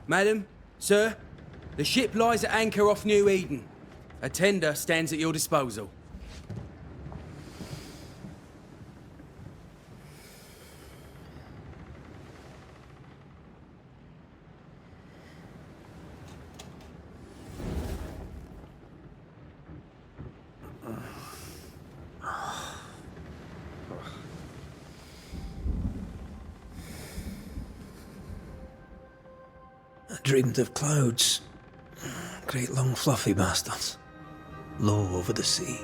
Madam, sir, the ship lies at anchor off New Eden. A tender stands at your disposal. I dreamed of clouds. Great long fluffy bastards. Low over the sea.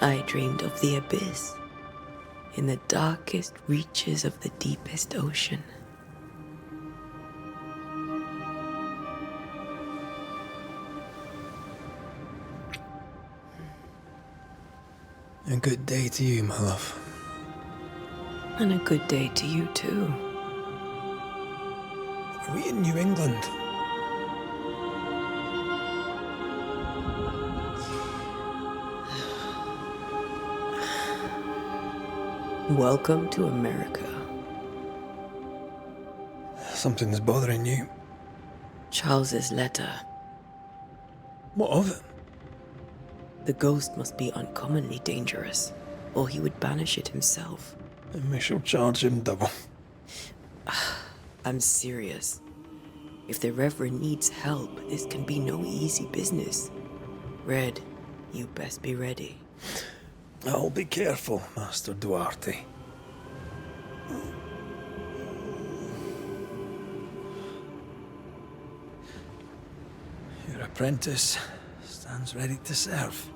I dreamed of the abyss, in the darkest reaches of the deepest ocean. A good day to you, my love. And a good day to you too. Are we in New England? Welcome to America. Something's bothering you. Charles's letter. What of it? The ghost must be uncommonly dangerous, or he would banish it himself. And we shall charge him double. I'm serious. If the Reverend needs help, this can be no easy business. Red, you best be ready. I'll be careful, Master Duarte. Your apprentice stands ready to serve.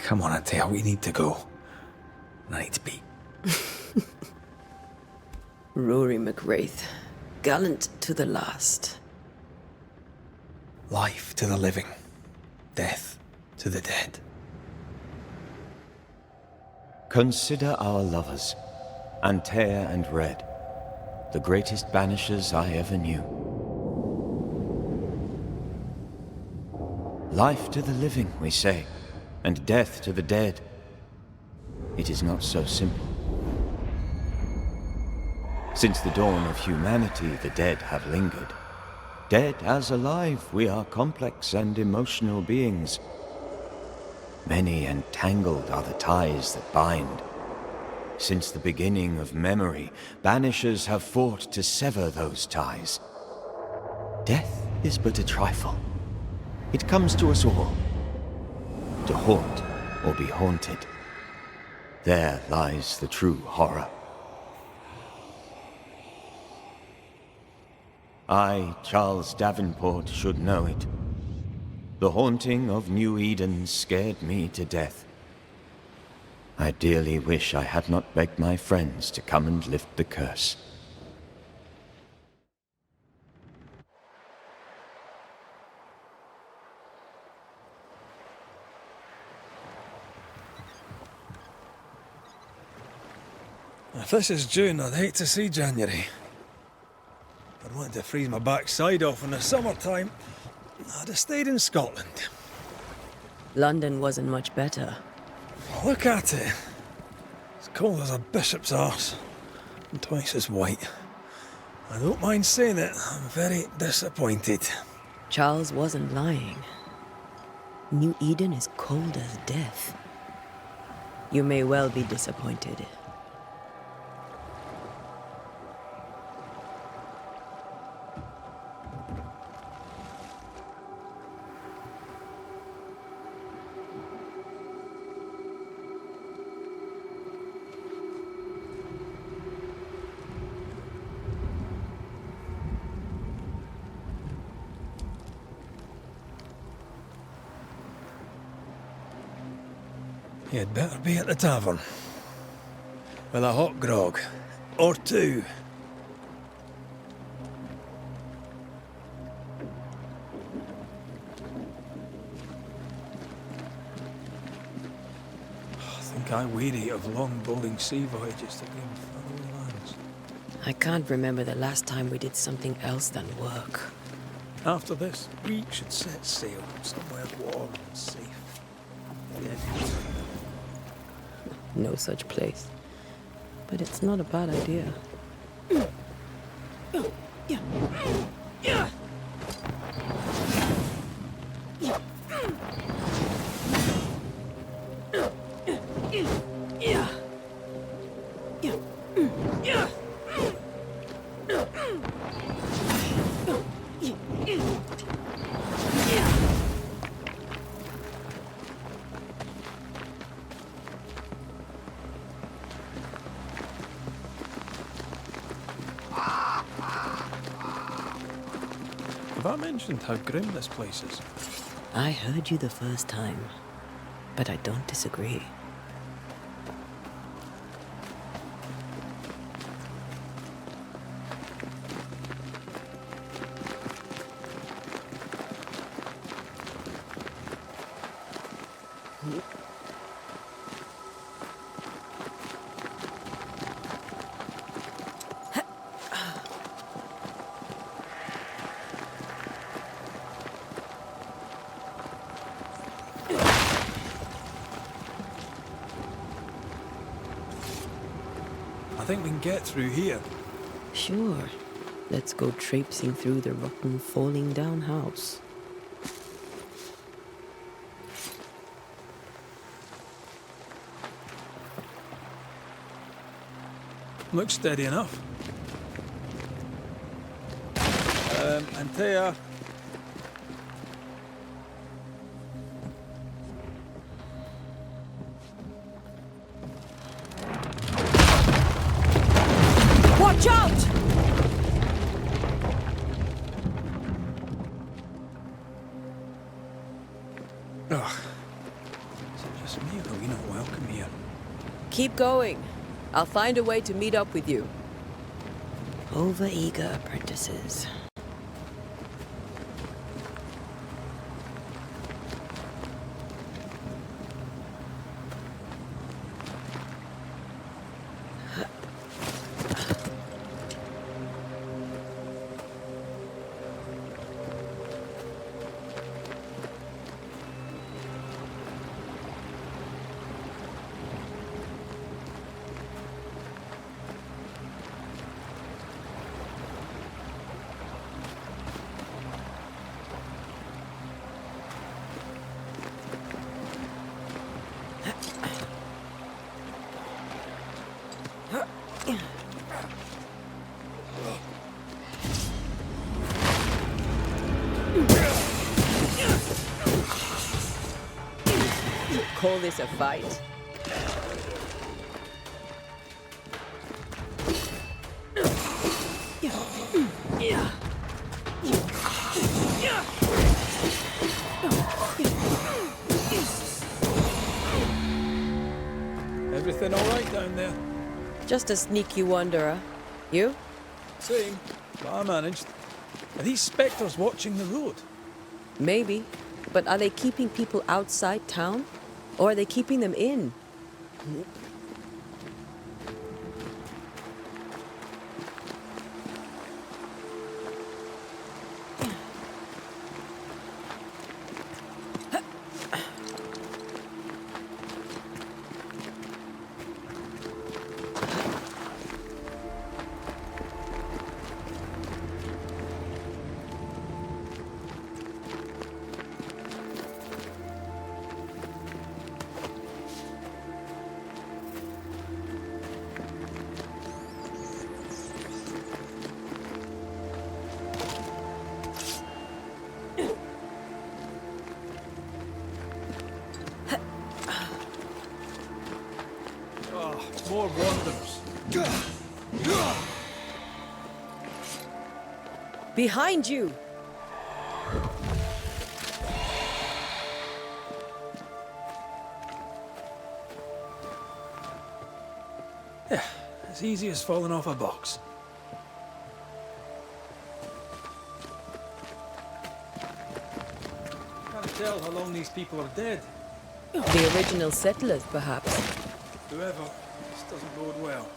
Come on, Atea, we need to go. I need to be. Rory McWraith, gallant to the last. Life to the living, death to the dead. Consider our lovers, Antea and Red, the greatest banishers I ever knew. Life to the living, we say, and death to the dead. It is not so simple. Since the dawn of humanity, the dead have lingered. Dead as alive, we are complex and emotional beings. Many and tangled are the ties that bind. Since the beginning of memory, banishers have fought to sever those ties. Death is but a trifle. It comes to us all. To haunt or be haunted. There lies the true horror. I, Charles Davenport, should know it. The haunting of New Eden scared me to death. I dearly wish I had not begged my friends to come and lift the curse. If this is June, I'd hate to see January. I'd wanted to freeze my backside off in the summertime. I'd have stayed in Scotland. London wasn't much better. Look at it. As cold as a bishop's arse. And twice as white. I don't mind saying it, I'm very disappointed. Charles wasn't lying. New Eden is cold as death. You may well be disappointed. You'd better be at the tavern. With a hot grog. Or two. I think I weary of long bowling sea voyages to green faraway lands. I can't remember the last time we did something else than work. After this, we should set sail somewhere warm and safe. Yeah. No such place. But it's not a bad idea. Have I mentioned how grim this place is? I heard you the first time, but I don't disagree. I think we can get through here. Sure. Let's go traipsing through the rotten, falling down house. Looks steady enough. Antea. Watch out! Ugh. Is it just me or are we not welcome here? Keep going. I'll find a way to meet up with you. Over-eager apprentices. Call this a fight? Everything all right down there? Just a sneaky wanderer. You? Same, but I managed. Are these spectres watching the road? Maybe. But are they keeping people outside town? Or are they keeping them in? More wanderers. Behind you! Yeah, as easy as falling off a box. Can't tell how long these people are dead. The original settlers, perhaps. Whoever, this doesn't bode well.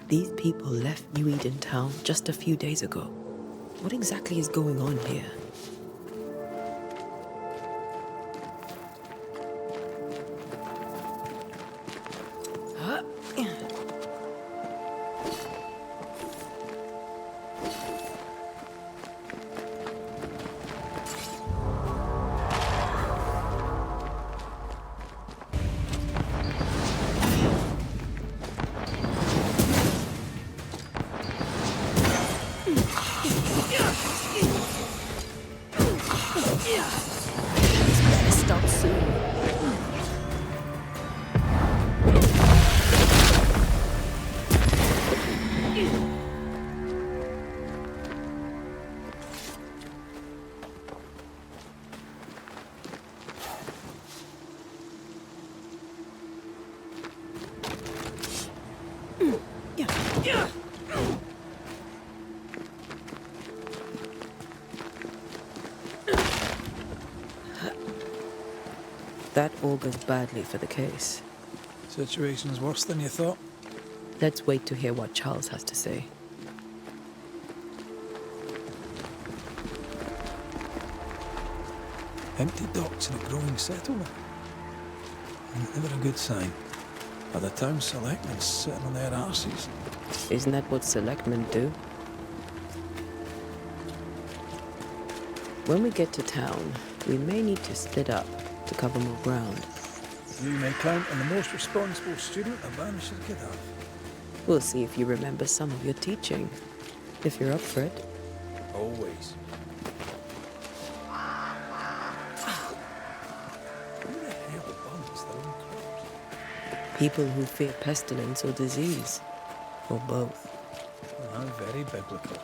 These people left New Eden town just a few days ago. What exactly is going on here? Stop soon. That augurs badly for the case. Situation's worse than you thought. Let's wait to hear what Charles has to say. Empty docks in a growing settlement. Never a good sign. Are the town selectmen sitting on their arses? Isn't that what selectmen do? When we get to town, we may need to split up to cover more ground. You may count on the most responsible student a Banishers could have. We'll see if you remember some of your teaching. If you're up for it. Always. Who the hell burns their own crops? People who fear pestilence or disease. Or both. Very biblical.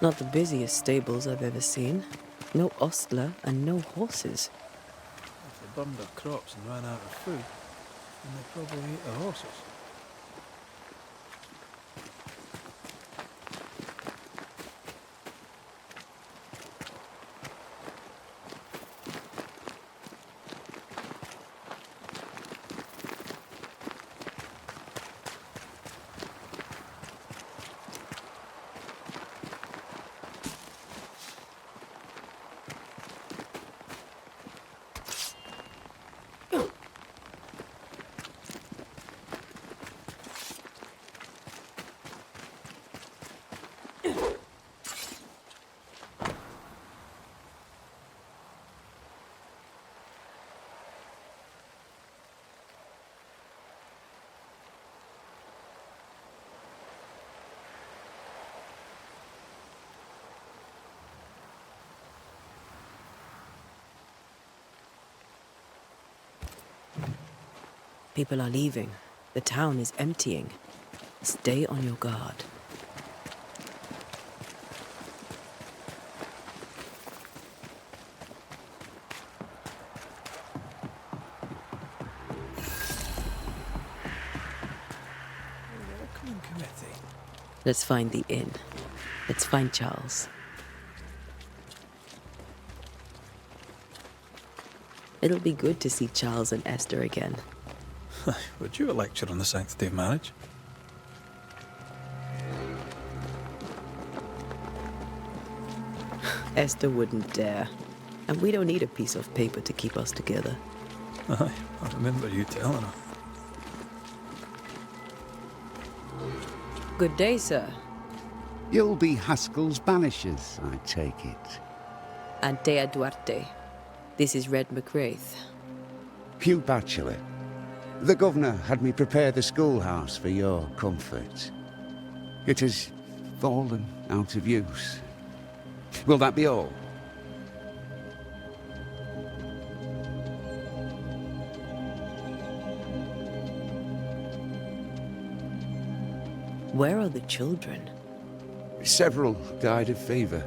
Not the busiest stables I've ever seen. No ostler and no horses. If they burned their crops and ran out of food, then they probably ate the horses. People are leaving. The town is emptying. Stay on your guard. Welcoming committee. Let's find the inn. Let's find Charles. It'll be good to see Charles and Esther again. Would you a lecture on the sanctity of marriage? Esther wouldn't dare. And we don't need a piece of paper to keep us together. Aye, I remember you telling her. Good day, sir. You'll be Haskell's Banishers, I take it. Antea Duarte. This is Red McWraith. Hugh Batchelor. The governor had me prepare the schoolhouse for your comfort. It has fallen out of use. Will that be all? Where are the children? Several died of fever.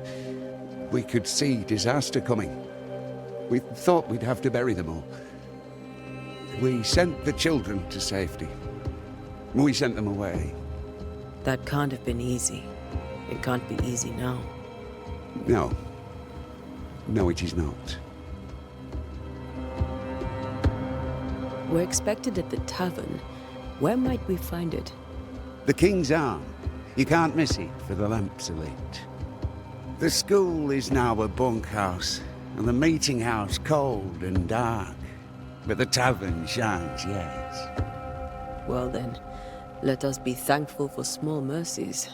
We could see disaster coming. We thought we'd have to bury them all. We sent the children to safety. We sent them away. That can't have been easy. It can't be easy now. No. No, it is not. We're expected at the tavern. Where might we find it? The King's Arm. You can't miss it, for the lamps are lit. The school is now a bunkhouse, and the meeting house cold and dark. But the tavern shines yet. Well then, let us be thankful for small mercies.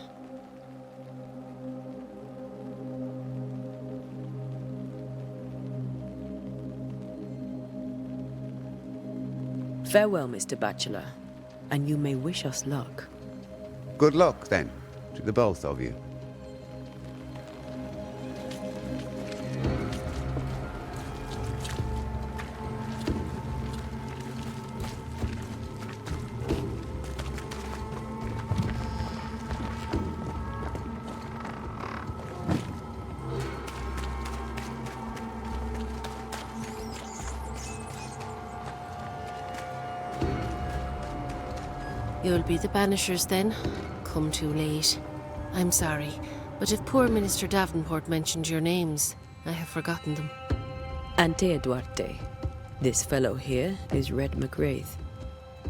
Farewell, Mr. Bachelor, and you may wish us luck. Good luck, then, to the both of you. You'll be the Banishers then? Come too late. I'm sorry, but if poor Minister Davenport mentioned your names, I have forgotten them. Ante Duarte. This fellow here is Red McGrath.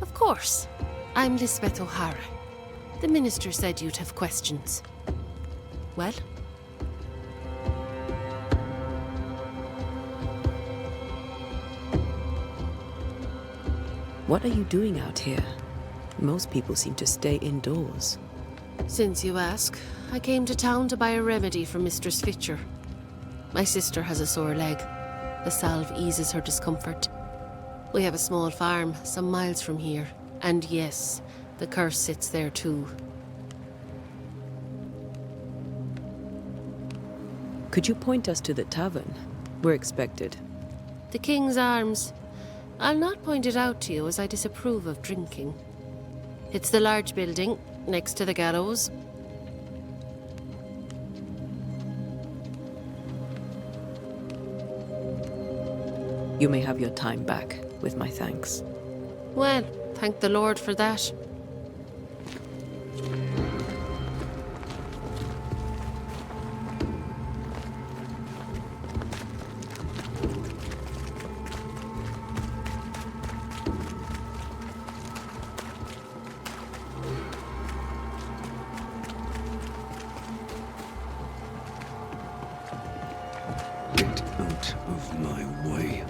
Of course. I'm Lisbeth O'Hara. The minister said you'd have questions. Well? What are you doing out here? Most people seem to stay indoors. Since you ask, I came to town to buy a remedy for Mistress Fitcher. My sister has a sore leg. The salve eases her discomfort. We have a small farm, some miles from here. And yes, the curse sits there too. Could you point us to the tavern? We're expected. The King's Arms. I'll not point it out to you as I disapprove of drinking. It's the large building, next to the gallows. You may have your time back, with my thanks. Well, thank the Lord for that. Get out of my way.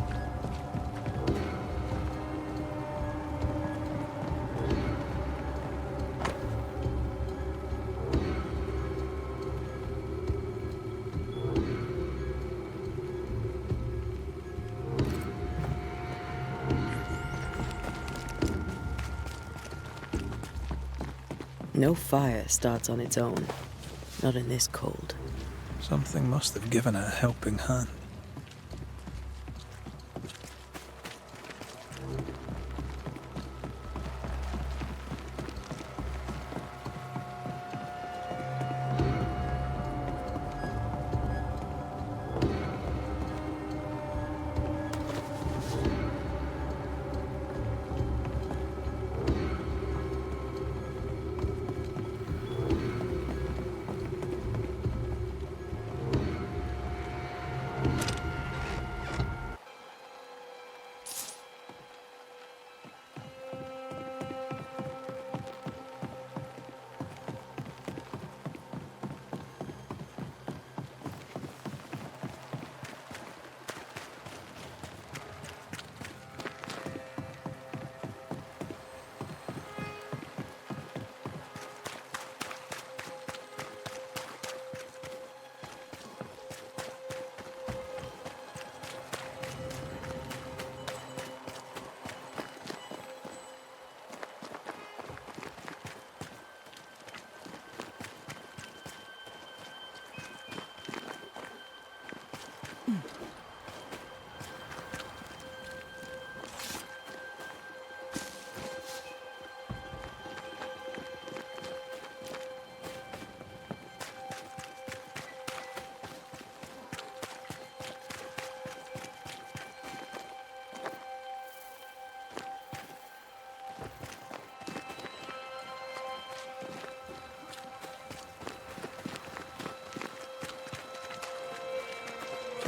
No fire starts on its own. Not in this cold. Something must have given it a helping hand.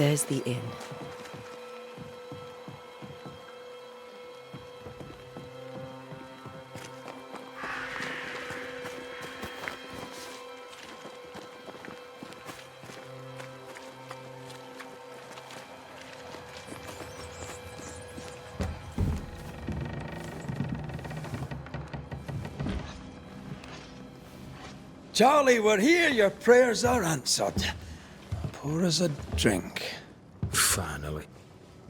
There's the inn. Charlie, we're here. Your prayers are answered. Pour us a drink. Finally.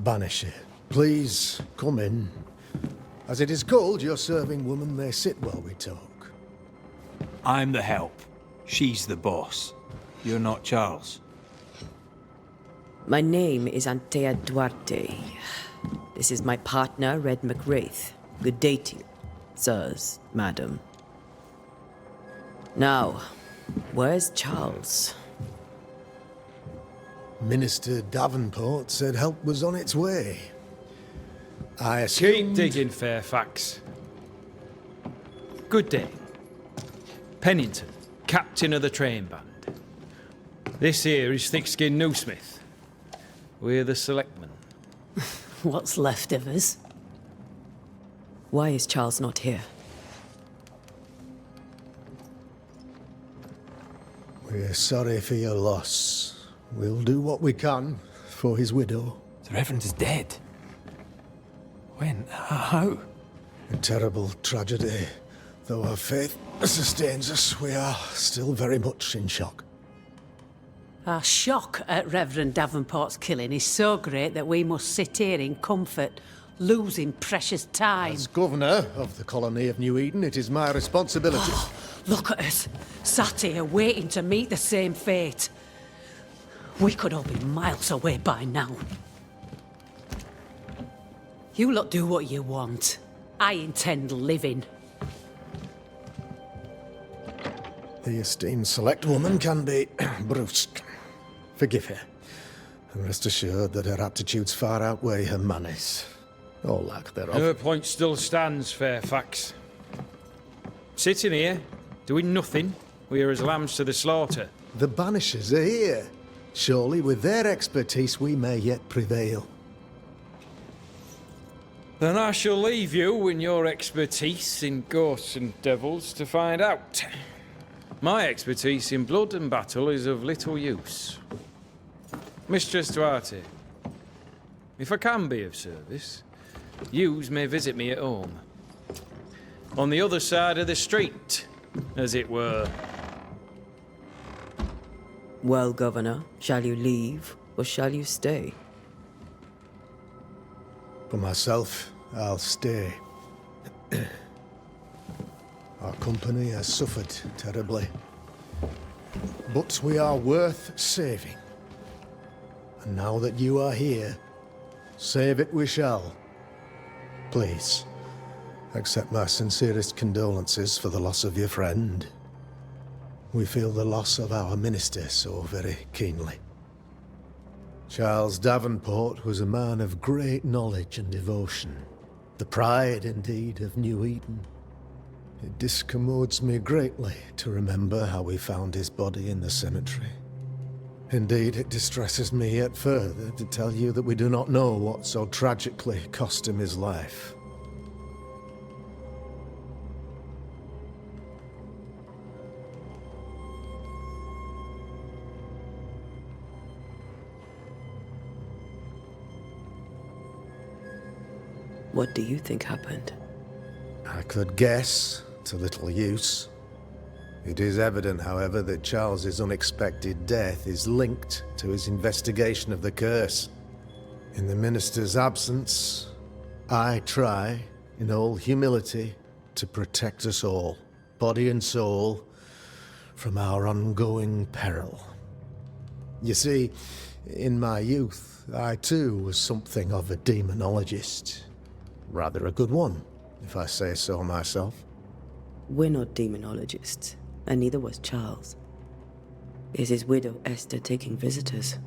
Banisher, please come in. As it is called, your serving woman may sit while we talk. I'm the help. She's the boss. You're not Charles. My name is Antea Duarte. This is my partner, Red McWraith. Good day to you, sirs, madam. Now, where's Charles? Minister Davenport said help was on its way. I Keep assumed... digging, Fairfax. Good day. Pennington, captain of the train band. This here is Thick-Skinned Newsmith. We're the selectmen. What's left of us? Why is Charles not here? We're sorry for your loss. We'll do what we can for his widow. The Reverend is dead. When? How? A terrible tragedy. Though our faith sustains us, we are still very much in shock. Our shock at Reverend Davenport's killing is so great that we must sit here in comfort, losing precious time. As governor of the colony of New Eden, it is my responsibility... Look at us, sat here waiting to meet the same fate. We could all be miles away by now. You lot do what you want. I intend living. The esteemed select woman can be brusque. Forgive her. And rest assured that her aptitudes far outweigh her manners. Or lack thereof. Her point still stands, Fairfax. Sitting here, doing nothing, we are as lambs to the slaughter. The Banishers are here. Surely with their expertise we may yet prevail. Then I shall leave you and your expertise in ghosts and devils to find out. My expertise in blood and battle is of little use. Mistress Duarte, if I can be of service, yous may visit me at home. On the other side of the street, as it were. Well, Governor, shall you leave or shall you stay? For myself, I'll stay. Our company has suffered terribly. But we are worth saving. And now that you are here, save it we shall. Please, accept my sincerest condolences for the loss of your friend. We feel the loss of our minister so very keenly. Charles Davenport was a man of great knowledge and devotion. The pride, indeed, of New Eden. It discommodes me greatly to remember how we found his body in the cemetery. Indeed, it distresses me yet further to tell you that we do not know what so tragically cost him his life. What do you think happened? I could guess, to little use. It is evident, however, that Charles's unexpected death is linked to his investigation of the curse. In the minister's absence, I try, in all humility, to protect us all, body and soul, from our ongoing peril. You see, in my youth, I too was something of a demonologist. Rather a good one, if I say so myself. We're not demonologists, and neither was Charles. Is his widow Esther taking visitors?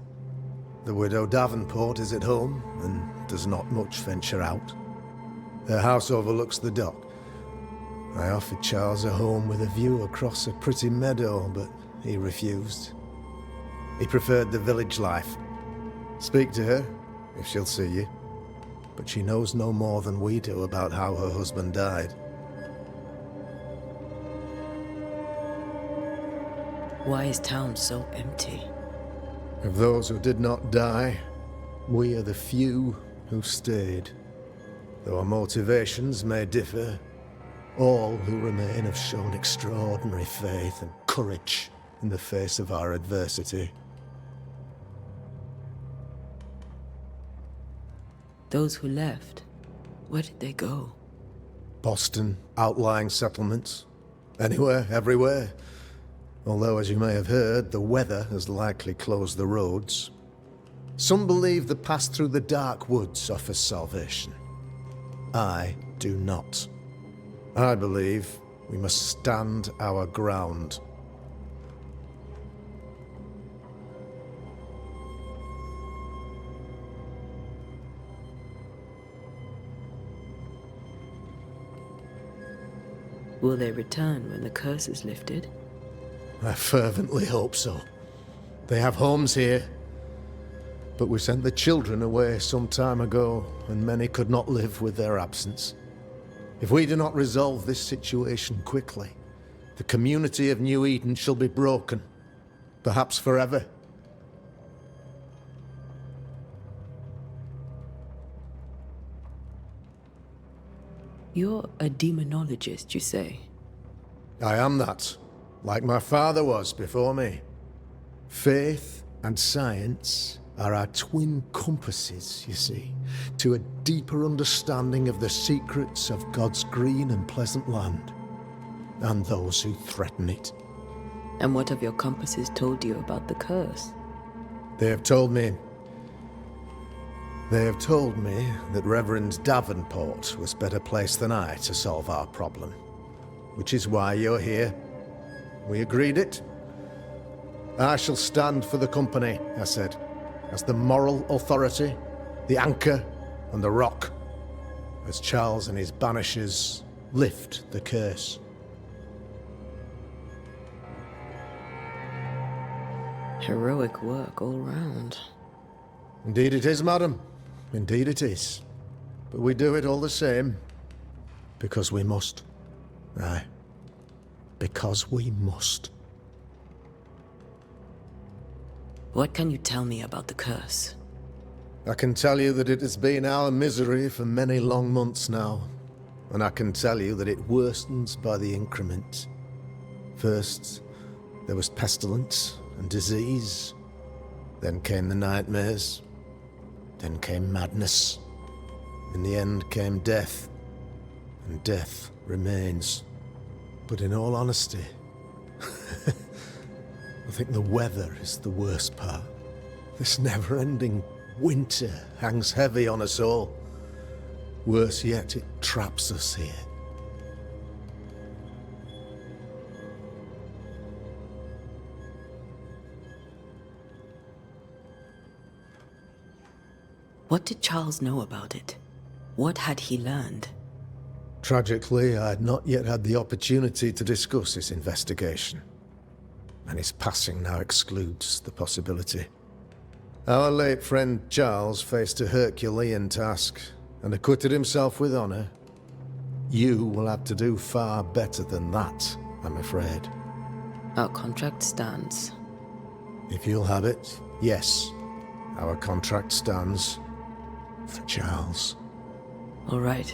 The widow Davenport is at home, and does not much venture out. Their house overlooks the dock. I offered Charles a home with a view across a pretty meadow, but he refused. He preferred the village life. Speak to her, if she'll see you. But she knows no more than we do about how her husband died. Why is town so empty? Of those who did not die, we are the few who stayed. Though our motivations may differ, all who remain have shown extraordinary faith and courage in the face of our adversity. Those who left, where did they go? Boston, outlying settlements. Anywhere, everywhere. Although, as you may have heard, the weather has likely closed the roads. Some believe the path through the dark woods offers salvation. I do not. I believe we must stand our ground. Will they return when the curse is lifted? I fervently hope so. They have homes here. But we sent the children away some time ago, and many could not live with their absence. If we do not resolve this situation quickly, the community of New Eden shall be broken, perhaps forever. You're a demonologist, you say? I am that, like my father was before me. Faith and science are our twin compasses, you see, to a deeper understanding of the secrets of God's green and pleasant land, and those who threaten it. And what have your compasses told you about the curse? They have told me that Reverend Davenport was better placed than I to solve our problem, which is why you're here. We agreed it. I shall stand for the company, I said, as the moral authority, the anchor, and the rock, as Charles and his Banishers lift the curse. Heroic work all round. Indeed it is, madam. Indeed it is. But we do it all the same. Because we must. Aye. Because we must. What can you tell me about the curse? I can tell you that it has been our misery for many long months now. And I can tell you that it worsens by the increment. First, there was pestilence and disease. Then came the nightmares. Then came madness. In the end came death. And death remains. But in all honesty, I think the weather is the worst part. This never-ending winter hangs heavy on us all. Worse yet, it traps us here. What did Charles know about it? What had he learned? Tragically, I had not yet had the opportunity to discuss his investigation. And his passing now excludes the possibility. Our late friend Charles faced a Herculean task and acquitted himself with honor. You will have to do far better than that, I'm afraid. Our contract stands. If you'll have it, yes. Our contract stands for Charles. All right.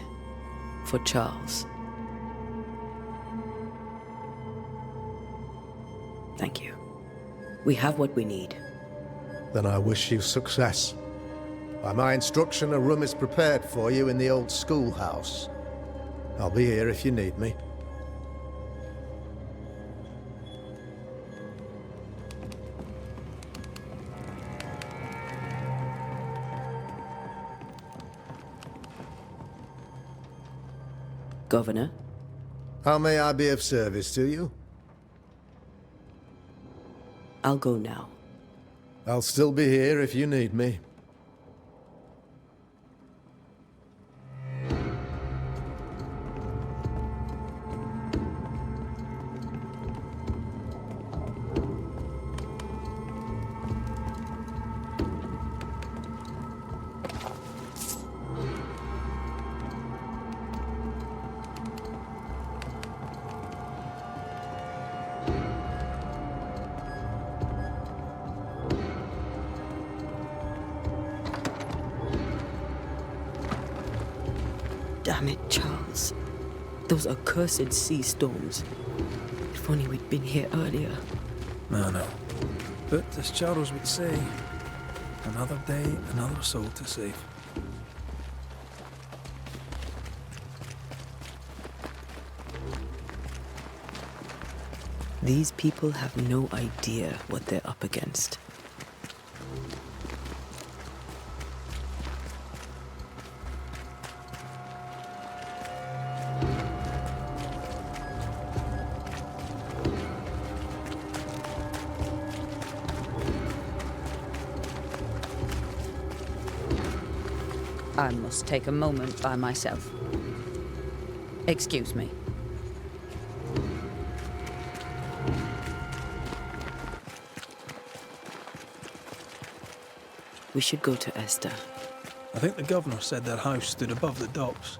For Charles. Thank you. We have what we need. Then I wish you success. By my instruction, a room is prepared for you in the old schoolhouse. I'll be here if you need me. Governor? How may I be of service to you? I'll go now. I'll still be here if you need me. Damn it, Charles. Those accursed sea storms. If only we'd been here earlier. No. But as Charles would say, another day, another soul to save. These people have no idea what they're up against. I must take a moment by myself. Excuse me. We should go to Esther. I think the governor said their house stood above the docks.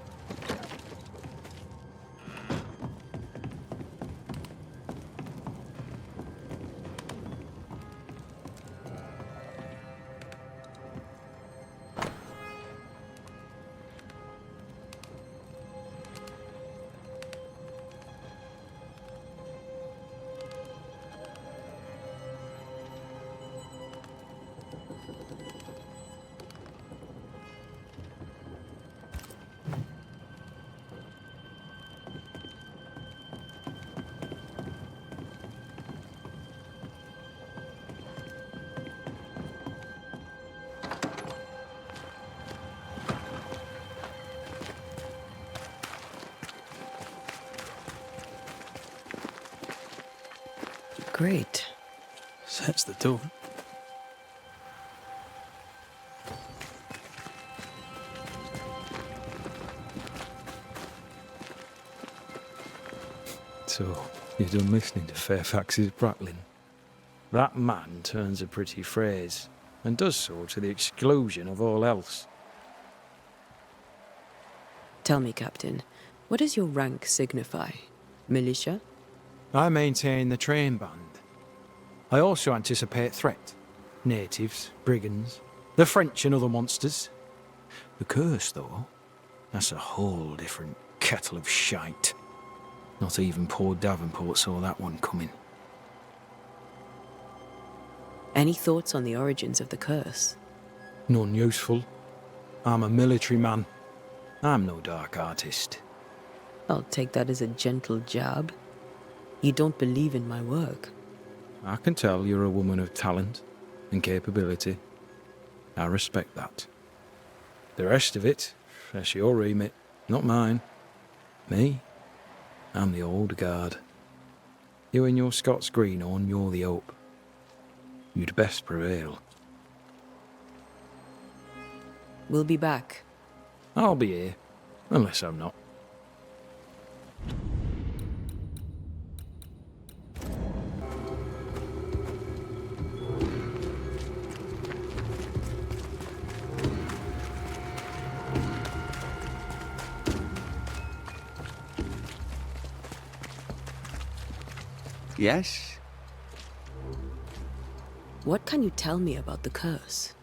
Great. Sets the tone. So, you're done listening to Fairfax's prattling. That man turns a pretty phrase, and does so to the exclusion of all else. Tell me, Captain, what does your rank signify? Militia? I maintain the train band. I also anticipate threat. Natives, brigands, the French and other monsters. The curse, though, that's a whole different kettle of shite. Not even poor Davenport saw that one coming. Any thoughts on the origins of the curse? None useful. I'm a military man. I'm no dark artist. I'll take that as a gentle jab. You don't believe in my work. I can tell you're a woman of talent and capability. I respect that. The rest of it, that's your remit, not mine. Me? I'm the old guard. You and your Scots greenhorn, you're the hope. You'd best prevail. We'll be back. I'll be here, unless I'm not. Yes? What can you tell me about the curse?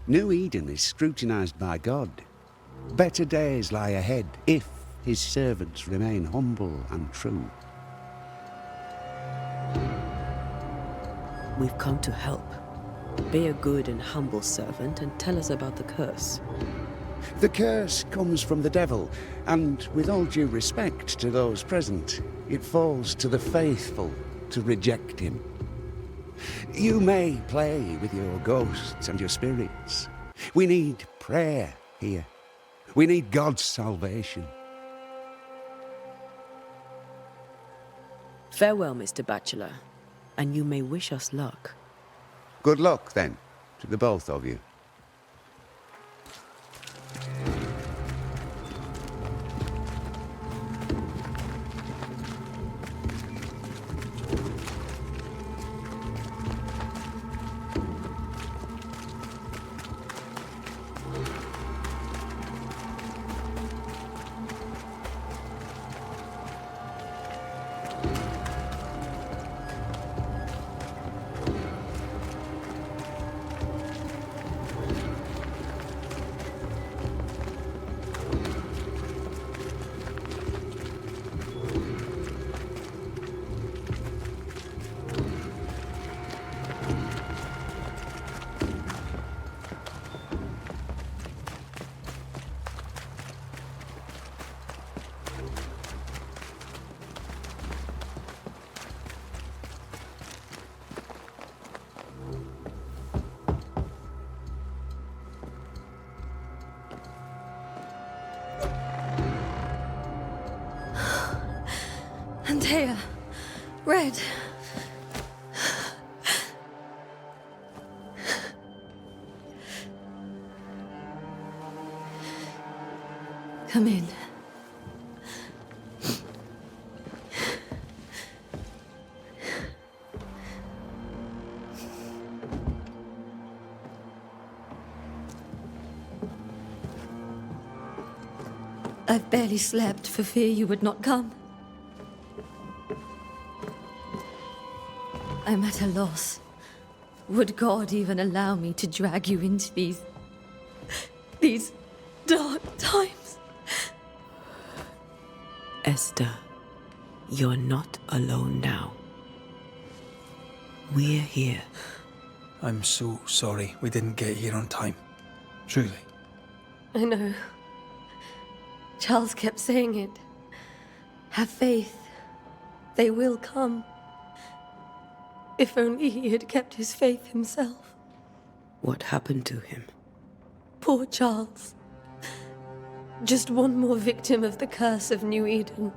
New Eden is scrutinized by God. Better days lie ahead if his servants remain humble and true. We've come to help. Be a good and humble servant and tell us about the curse. The curse comes from the devil, and with all due respect to those present, it falls to the faithful to reject him. You may play with your ghosts and your spirits. We need prayer here. We need God's salvation. Farewell, Mr. Bachelor, and you may wish us luck. Good luck, then, to the both of you. Antea. Red. Come in. I've barely slept for fear you would not come. I'm at a loss. Would God even allow me to drag you into these dark times? Esther, you're not alone now. We're here. I'm so sorry we didn't get here on time. Truly. I know. Charles kept saying it. Have faith. They will come. If only he had kept his faith himself. What happened to him? Poor Charles. Just one more victim of the curse of New Eden.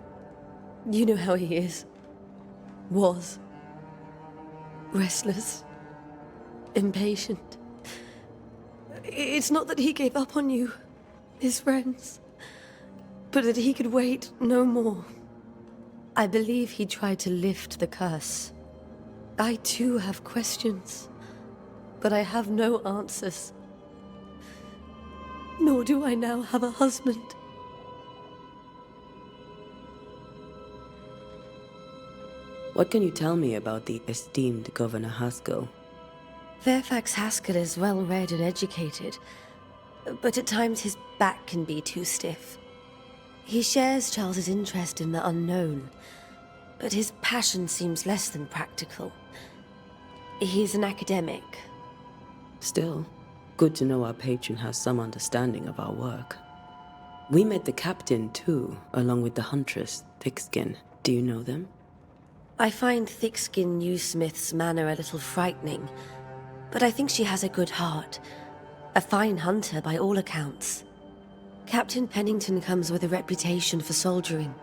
You know how he is. Was. Restless. Impatient. It's not that he gave up on you, his friends, but that he could wait no more. I believe he tried to lift the curse. I too have questions, but I have no answers. Nor do I now have a husband. What can you tell me about the esteemed Governor Haskell? Fairfax Haskell is well read and educated, but at times his back can be too stiff. He shares Charles's interest in the unknown, but his passion seems less than practical. He's an academic. Still, good to know our patron has some understanding of our work. We met the captain too, along with the huntress, Thickskin. Do you know them? I find Thickskin Newsmith's manner a little frightening, but I think she has a good heart. A fine hunter by all accounts. Captain Pennington comes with a reputation for soldiering.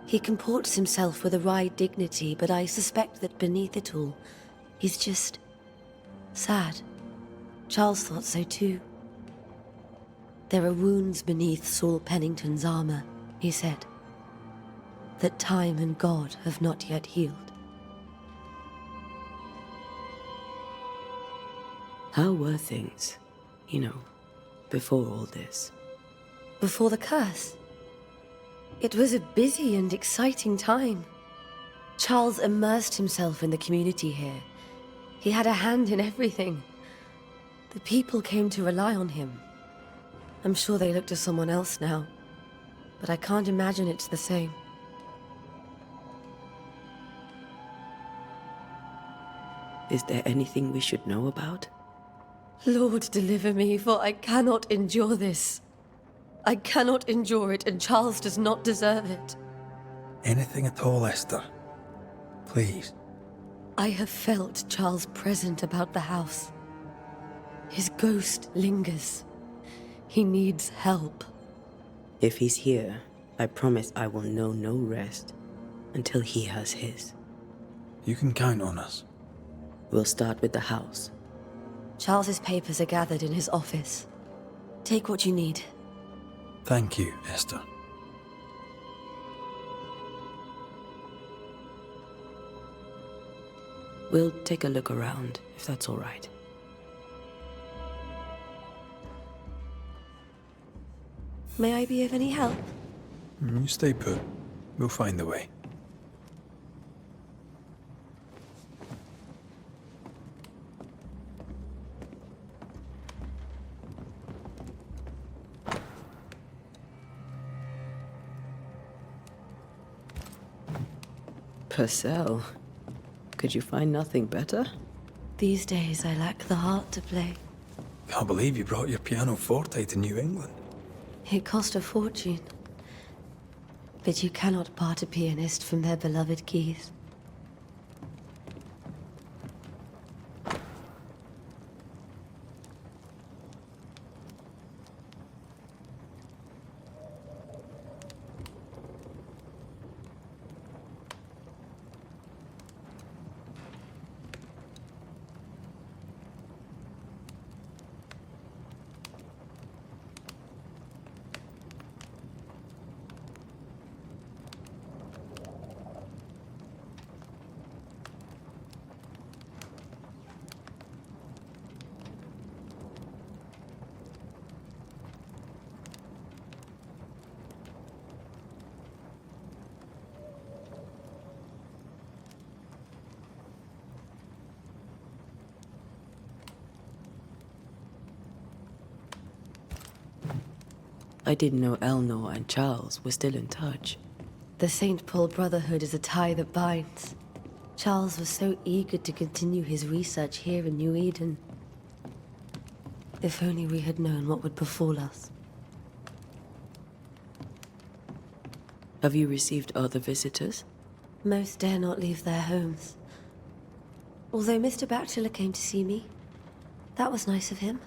He comports himself with a wry dignity, but I suspect that beneath it all, he's just sad. Charles thought so too. There are wounds beneath Saul Pennington's armor, he said, that time and God have not yet healed. How were things, before all this? Before the curse? It was a busy and exciting time. Charles immersed himself in the community here. He had a hand in everything. The people came to rely on him. I'm sure they look to someone else now, but I can't imagine it's the same. Is there anything we should know about? Lord, deliver me, for I cannot endure this. I cannot endure it, and Charles does not deserve it. Anything at all, Esther. Please. I have felt Charles present about the house. His ghost lingers. He needs help. If he's here, I promise I will know no rest until he has his. You can count on us. We'll start with the house. Charles's papers are gathered in his office. Take what you need. Thank you, Esther. We'll take a look around, if that's all right. May I be of any help? You stay put. We'll find the way. Purcell, could you find nothing better? These days I lack the heart to play. Can't believe you brought your pianoforte to New England. It cost a fortune. But you cannot part a pianist from their beloved keys. I didn't know Eleanor and Charles were still in touch. The St. Paul Brotherhood is a tie that binds. Charles was so eager to continue his research here in New Eden. If only we had known what would befall us. Have you received other visitors? Most dare not leave their homes. Although Mr. Bachelor came to see me. That was nice of him.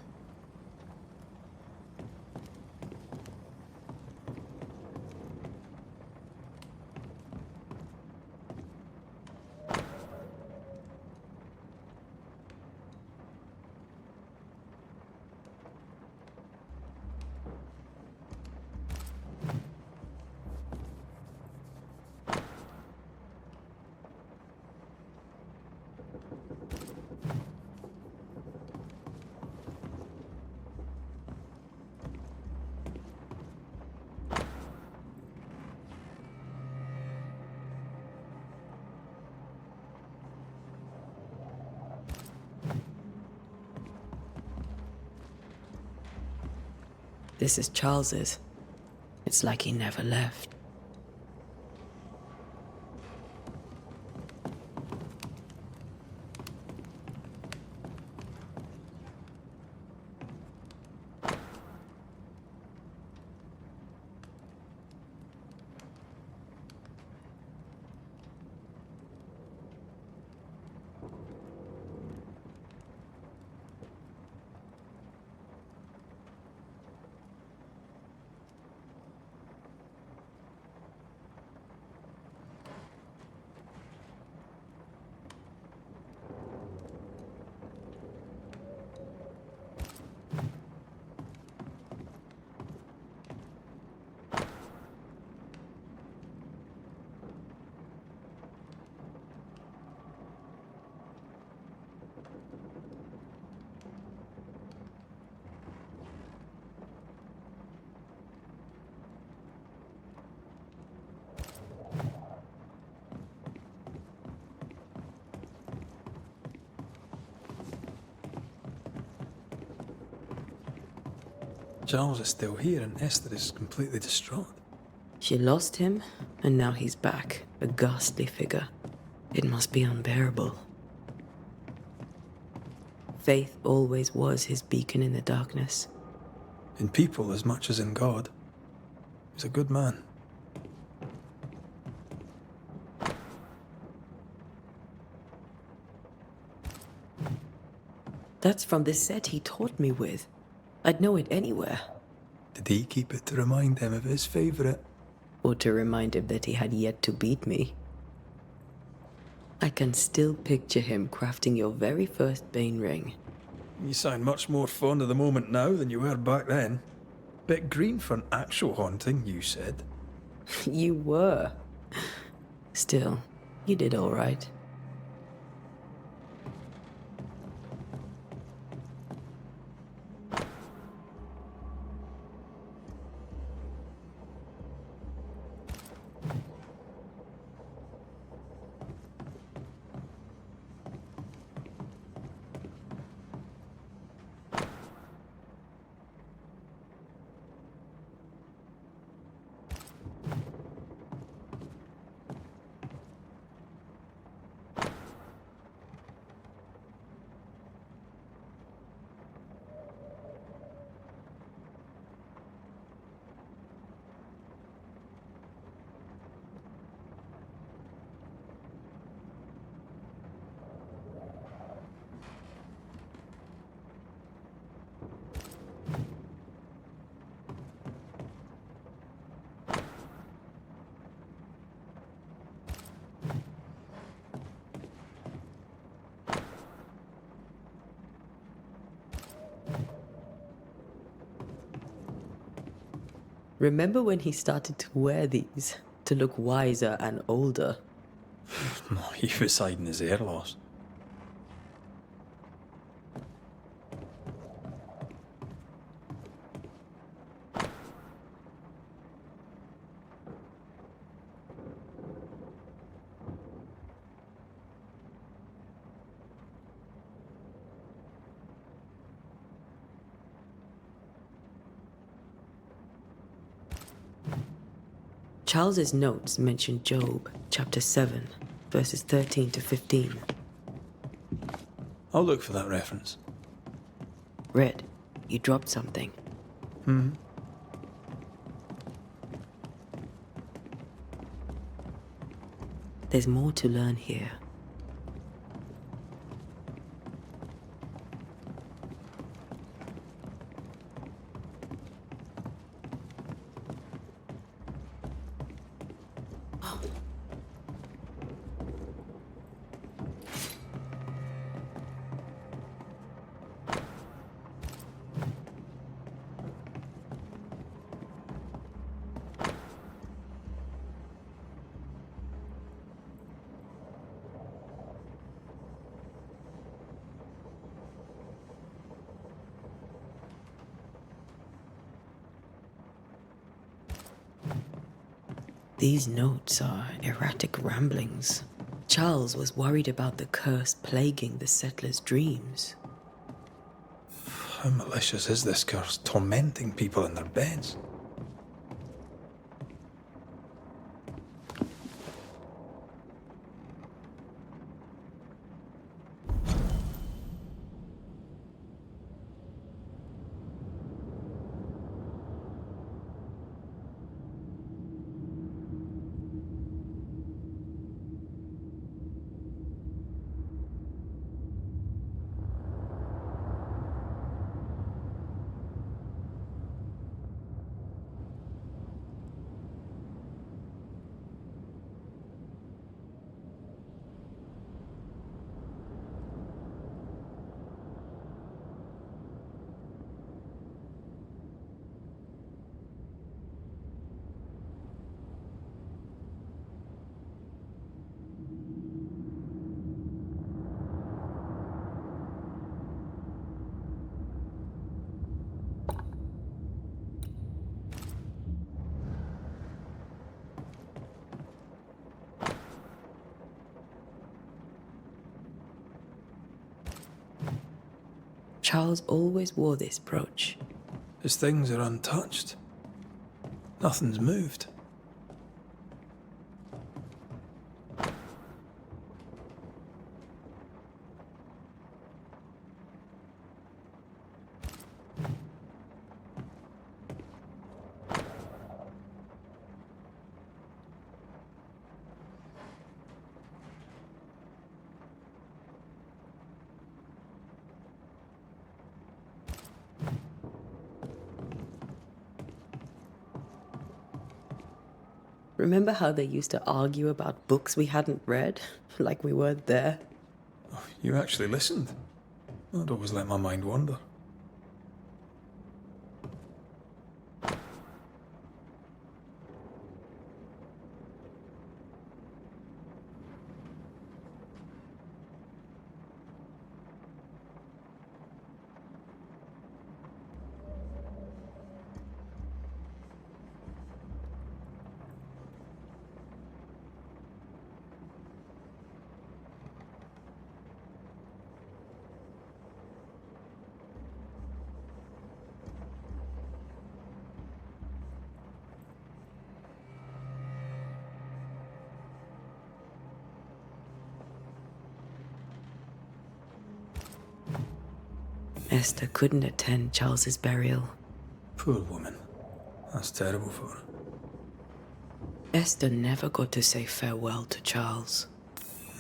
This is Charles's. It's like he never left. Charles is still here and Esther is completely distraught. She lost him, and now he's back, a ghastly figure. It must be unbearable. Faith always was his beacon in the darkness. In people as much as in God. He's a good man. That's from the set he taught me with. I'd know it anywhere. Did he keep it to remind him of his favourite? Or to remind him that he had yet to beat me. I can still picture him crafting your very first Bane ring. You sound much more fond of the moment now than you were back then. Bit green for an actual haunting, you said. You were. Still, you did all right. Remember when he started to wear these to look wiser and older? He was hiding his hair loss. Charles's notes mention Job, chapter 7, verses 13 to 15. I'll look for that reference. Red, you dropped something. There's more to learn here. These notes are erratic ramblings. Charles was worried about the curse plaguing the settlers' dreams. How malicious is this curse, tormenting people in their beds? Charles always wore this brooch. His things are untouched. Nothing's moved. Remember how they used to argue about books we hadn't read? Like we weren't there? Oh, you actually listened. I'd always let my mind wander. Esther couldn't attend Charles's burial. Poor woman. That's terrible for her. Esther never got to say farewell to Charles.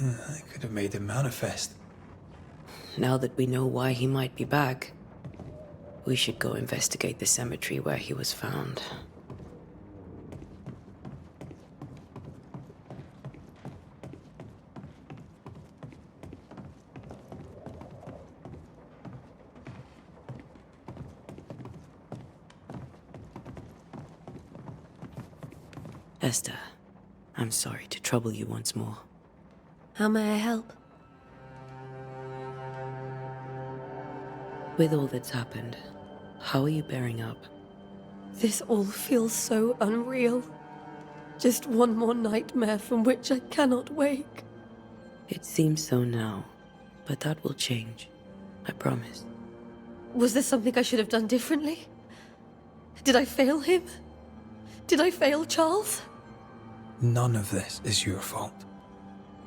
I could have made him manifest. Now that we know why he might be back, we should go investigate the cemetery where he was found. Esther, I'm sorry to trouble you once more. How may I help? With all that's happened, how are you bearing up? This all feels so unreal. Just one more nightmare from which I cannot wake. It seems so now, but that will change. I promise. Was there something I should have done differently? Did I fail him? Did I fail Charles? None of this is your fault.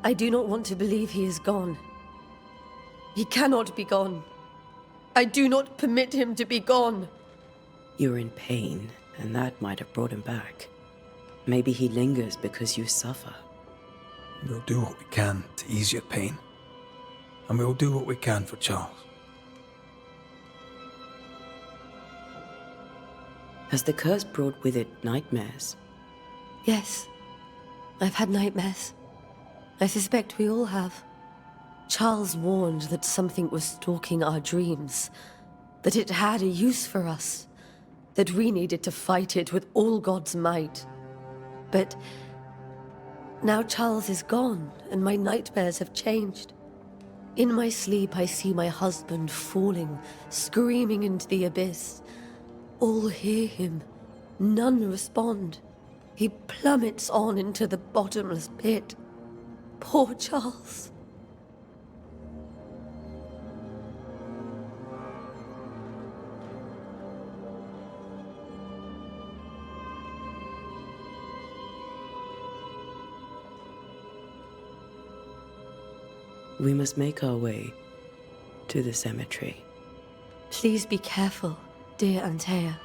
I do not want to believe he is gone. He cannot be gone. I do not permit him to be gone. You're in pain, and that might have brought him back. Maybe he lingers because you suffer. We'll do what we can to ease your pain. And we'll do what we can for Charles. Has the curse brought with it nightmares? Yes. I've had nightmares. I suspect we all have. Charles warned that something was stalking our dreams, that it had a use for us, that we needed to fight it with all God's might. But now Charles is gone, and my nightmares have changed. In my sleep, I see my husband falling, screaming into the abyss. All hear him. None respond. He plummets on into the bottomless pit. Poor Charles. We must make our way to the cemetery. Please be careful, dear Antea.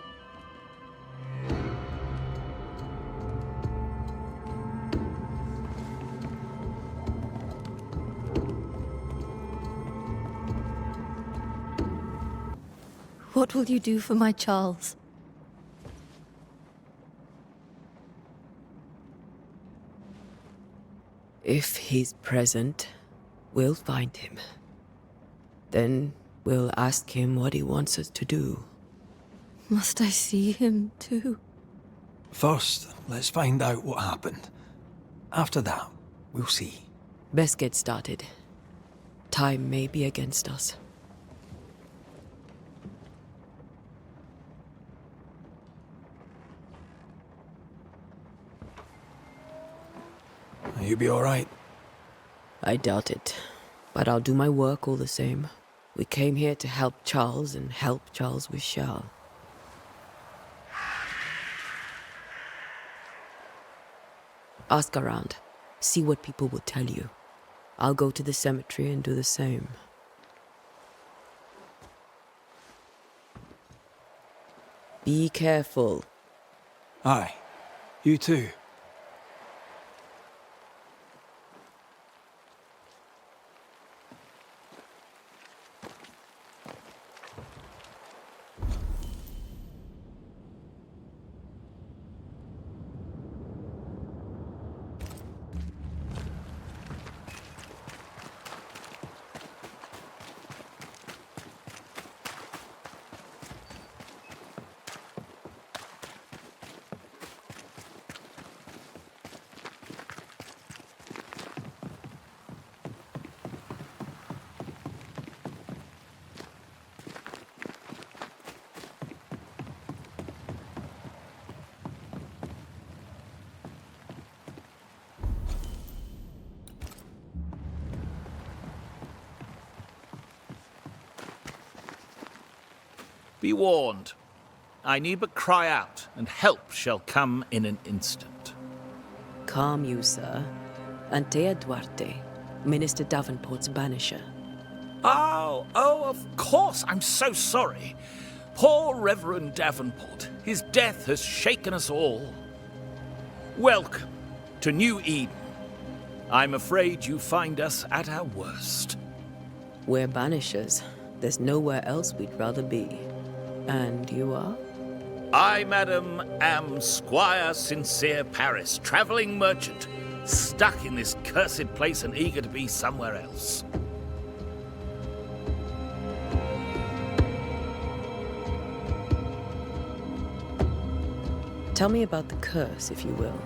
What will you do for my Charles? If he's present, we'll find him. Then we'll ask him what he wants us to do. Must I see him too? First, let's find out what happened. After that, we'll see. Best get started. Time may be against us. You be all right? I doubt it, but I'll do my work all the same. We came here to help Charles, and help Charles we shall. Ask around. See what people will tell you. I'll go to the cemetery and do the same. Be careful. Aye. You too. Be warned. I need but cry out, and help shall come in an instant. Calm you, sir. Antea Duarte, Minister Davenport's banisher. Oh, of course. I'm so sorry. Poor Reverend Davenport. His death has shaken us all. Welcome to New Eden. I'm afraid you find us at our worst. We're banishers. There's nowhere else we'd rather be. And you are? I, madam, am Squire Sincere Paris, travelling merchant, stuck in this cursed place and eager to be somewhere else. Tell me about the curse, if you will.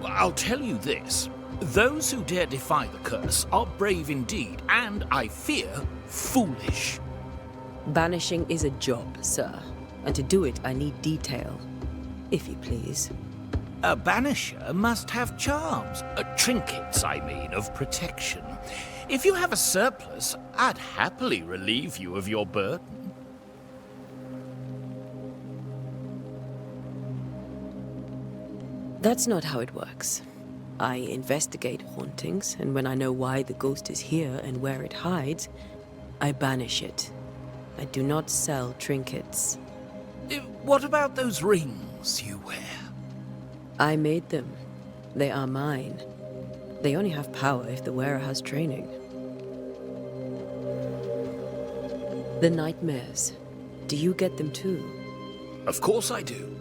I'll tell you this. Those who dare defy the curse are brave indeed, and, I fear, foolish. Banishing is a job, sir. And to do it, I need detail. If you please. A banisher must have charms. Trinkets, I mean, of protection. If you have a surplus, I'd happily relieve you of your burden. That's not how it works. I investigate hauntings, and when I know why the ghost is here and where it hides, I banish it. I do not sell trinkets. What about those rings you wear? I made them. They are mine. They only have power if the wearer has training. The nightmares. Do you get them too? Of course I do.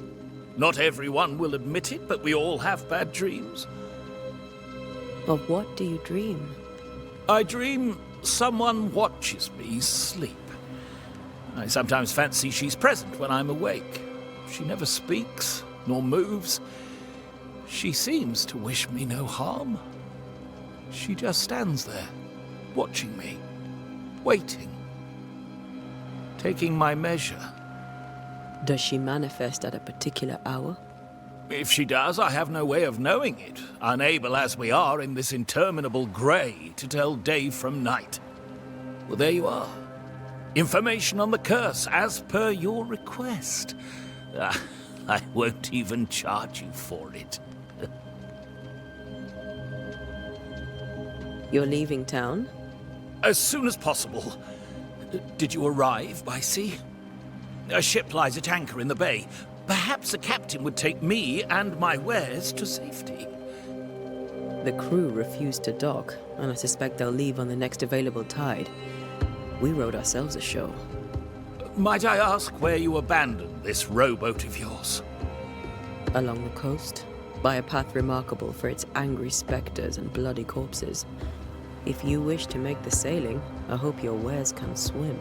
Not everyone will admit it, but we all have bad dreams. Of what do you dream? I dream someone watches me sleep. I sometimes fancy she's present when I'm awake. She never speaks, nor moves. She seems to wish me no harm. She just stands there, watching me, waiting, taking my measure. Does she manifest at a particular hour? If she does, I have no way of knowing it, unable as we are in this interminable grey to tell day from night. Well, there you are. Information on the curse, as per your request. I won't even charge you for it. You're leaving town? As soon as possible. Did you arrive by sea? A ship lies at anchor in the bay. Perhaps the captain would take me and my wares to safety. The crew refused to dock, and I suspect they'll leave on the next available tide. We rode ourselves ashore. Might I ask where you abandoned this rowboat of yours? Along the coast, by a path remarkable for its angry specters and bloody corpses. If you wish to make the sailing, I hope your wares can swim.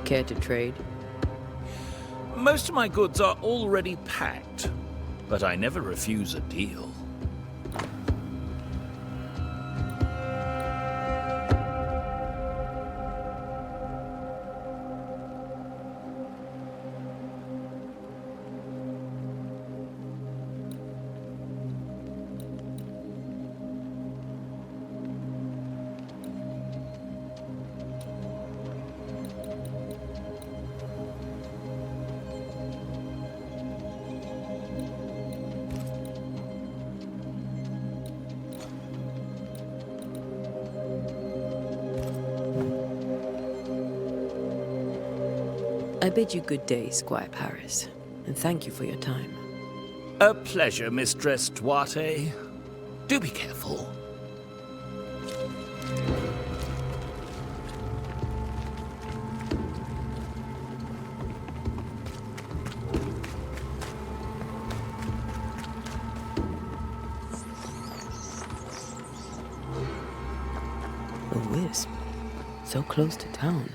Care to trade? Most of my goods are already packed, but I never refuse a deal. I bid you good day, Squire Paris, and thank you for your time. A pleasure, Mistress Duarte. Do be careful. A wisp, so close to town.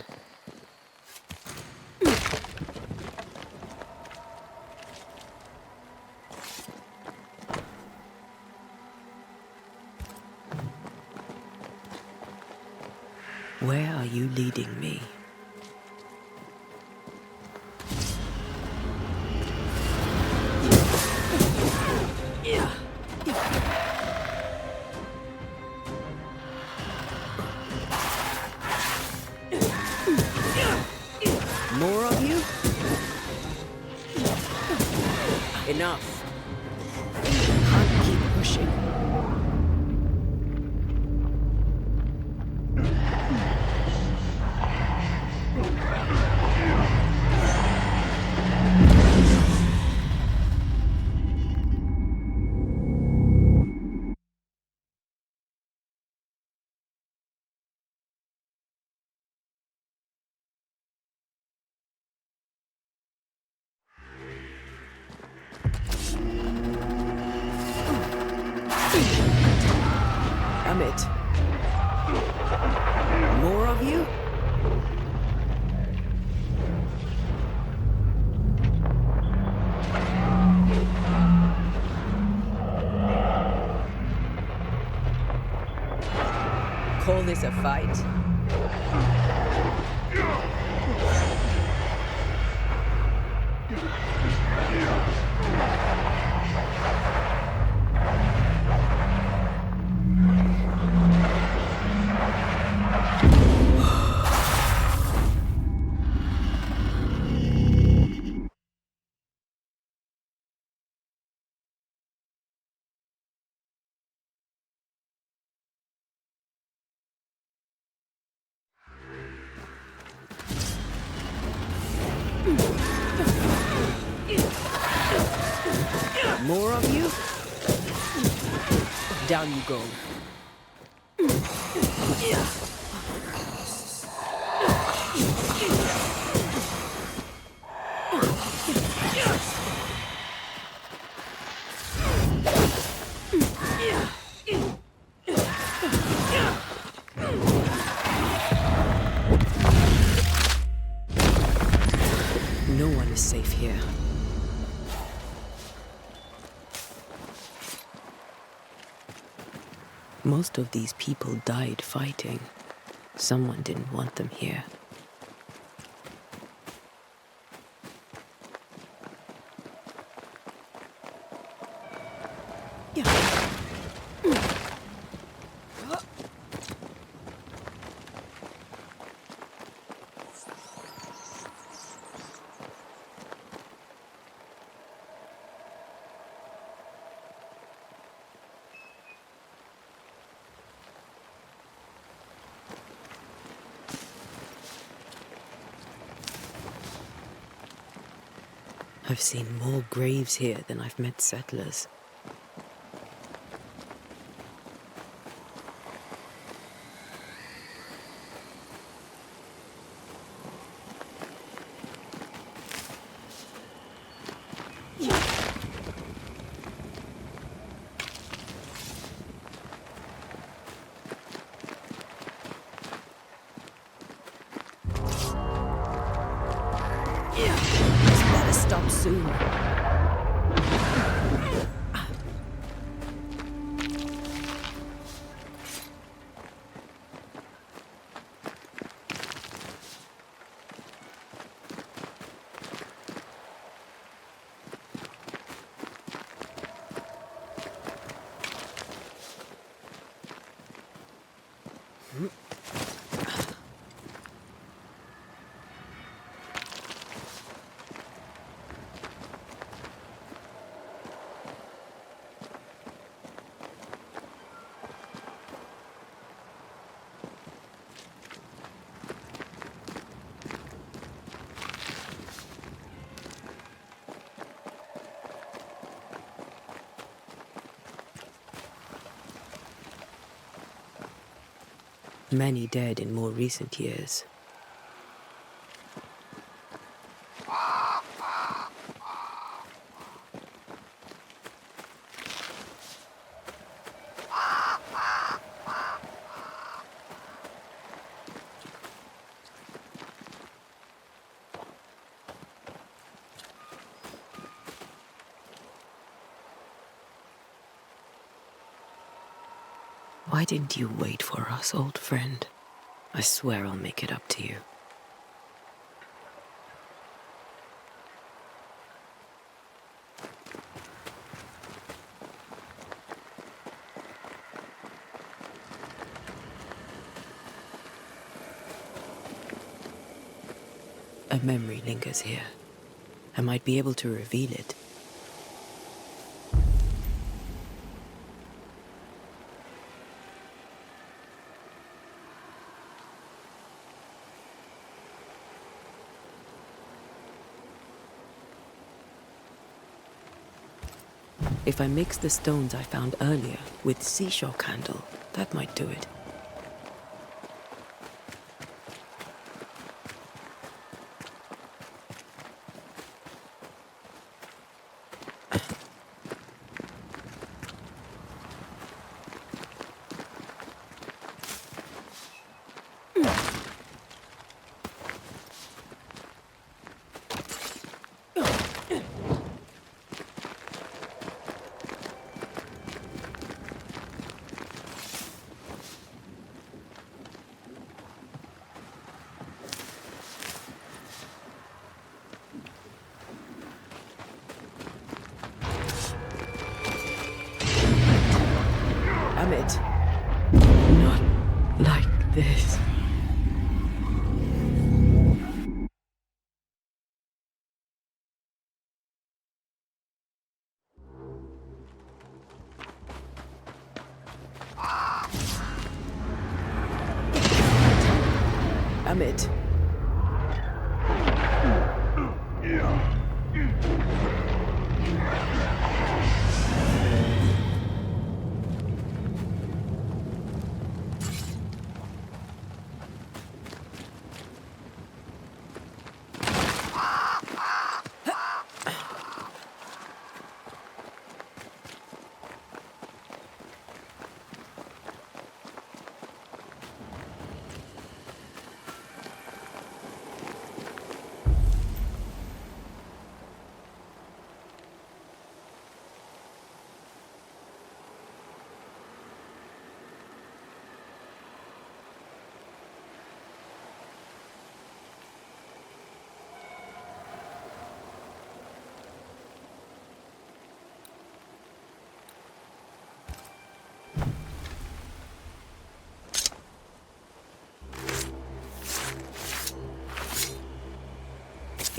Where are you leading me? More of you? Enough. Can't keep pushing. Damn it. More of you? Call this a fight? more of you? Down you go. No one is safe here. Most of these people died fighting. Someone didn't want them here. I've seen more graves here than I've met settlers. Stop soon. Many dead in more recent years. Why didn't you wait for us, old friend? I swear I'll make it up to you. A memory lingers here. I might be able to reveal it. If I mix the stones I found earlier with seashore candle, that might do it. Amit, not like this. Amit.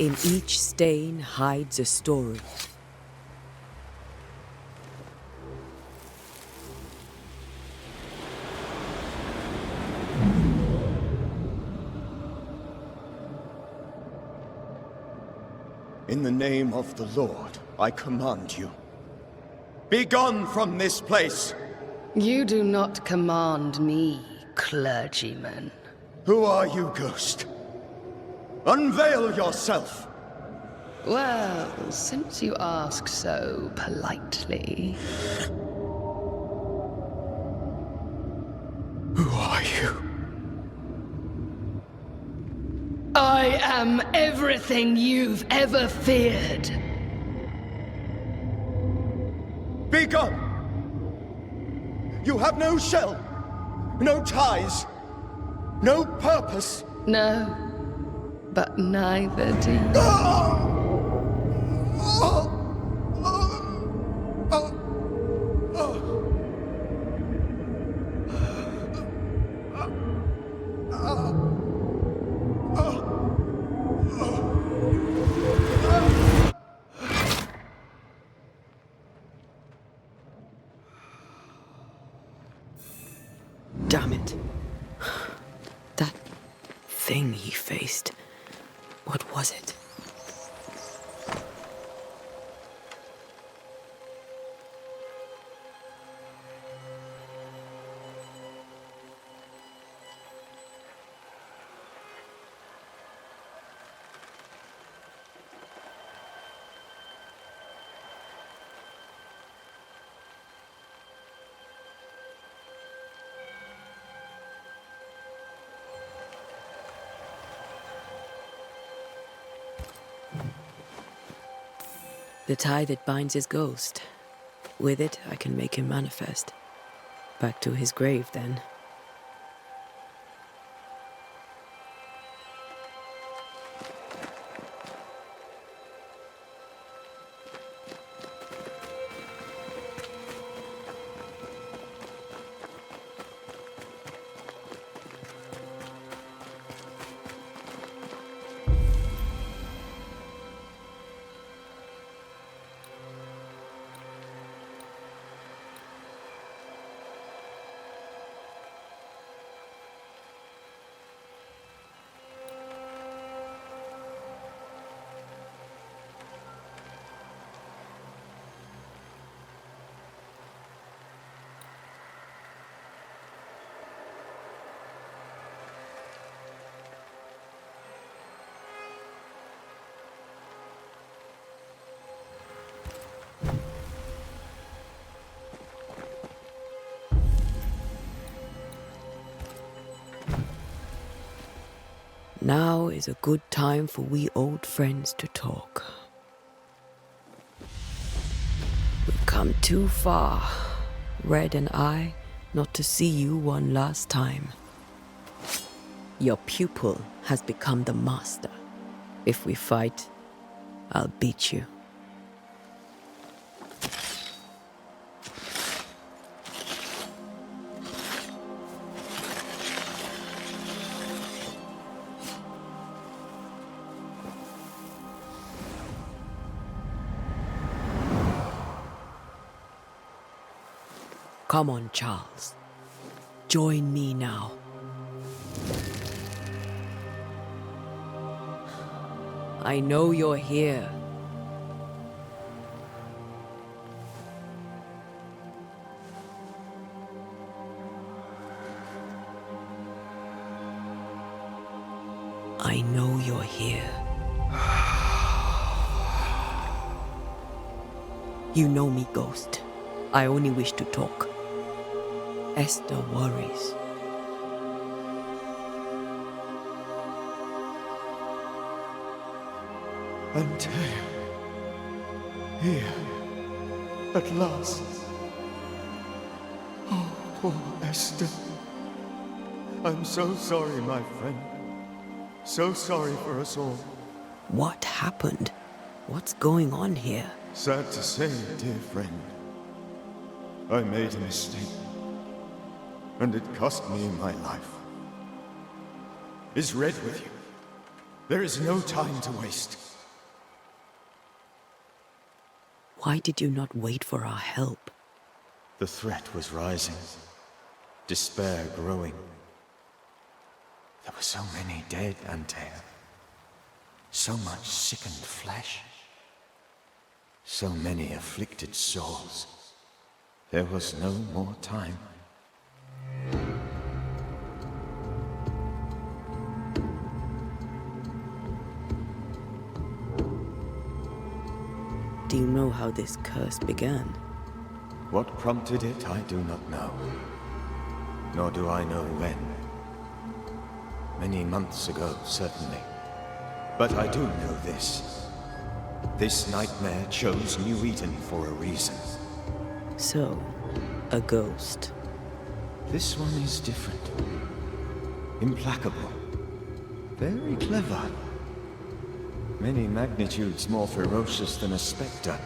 In each stain hides a story. In the name of the Lord, I command you. Be gone from this place! You do not command me, clergyman. Who are you, ghost? Unveil yourself! Well, since you ask so politely... Who are you? I am everything you've ever feared. Be gone! You have no shell, no ties, no purpose. No, but neither do you. Damn it. That thing he faced. What was it? The tie that binds his ghost. With it, I can make him manifest. Back to his grave, then. Now is a good time for we old friends to talk. We've come too far, Red and I, not to see you one last time. Your pupil has become the master. If we fight, I'll beat you. Come on, Charles. Join me now. I know you're here. I know you're here. You know me, Ghost. I only wish to talk. Esther worries. Antea, here, at last. Oh, poor Esther. I'm so sorry, my friend. So sorry for us all. What happened? What's going on here? Sad to say, dear friend. I made a mistake. And it cost me my life. Is Red with you? There is no time to waste. Why did you not wait for our help? The threat was rising. Despair growing. There were so many dead, Antea. So much sickened flesh. So many afflicted souls. There was no more time. Do you know how this curse began? What prompted it, I do not know. Nor do I know when. Many months ago, certainly. But I do know this. This nightmare chose New Eden for a reason. So, a ghost. This one is different. Implacable. Very clever. Many magnitudes more ferocious than a spectre,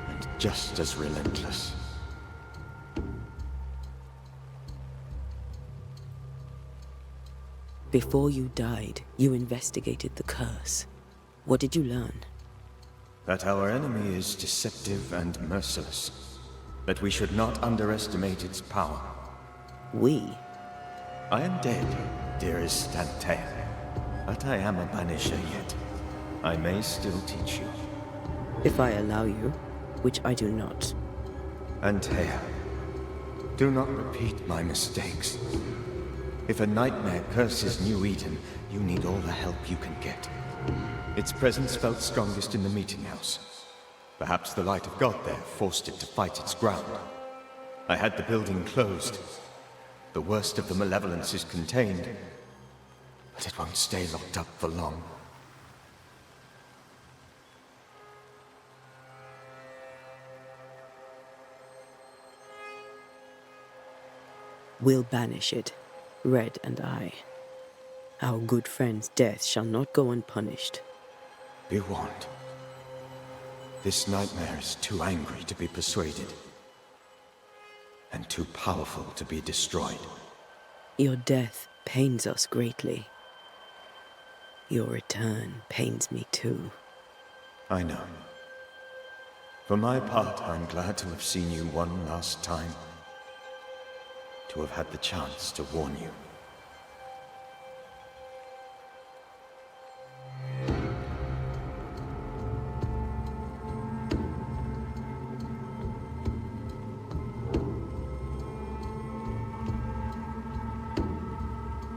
and just as relentless. Before you died, you investigated the curse. What did you learn? That our enemy is deceptive and merciless. That we should not underestimate its power. We? I am dead, dearest Antea. But I am a Banisher yet. I may still teach you. If I allow you, which I do not. Antea, do not repeat my mistakes. If a nightmare curses New Eden, you need all the help you can get. Its presence felt strongest in the meeting house. Perhaps the light of God there forced it to fight its ground. I had the building closed. The worst of the malevolence is contained, but it won't stay locked up for long. We'll banish it, Red and I. Our good friend's death shall not go unpunished. Be warned. This nightmare is too angry to be persuaded, and too powerful to be destroyed. Your death pains us greatly. Your return pains me too. I know. For my part, I'm glad to have seen you one last time. To have had the chance to warn you.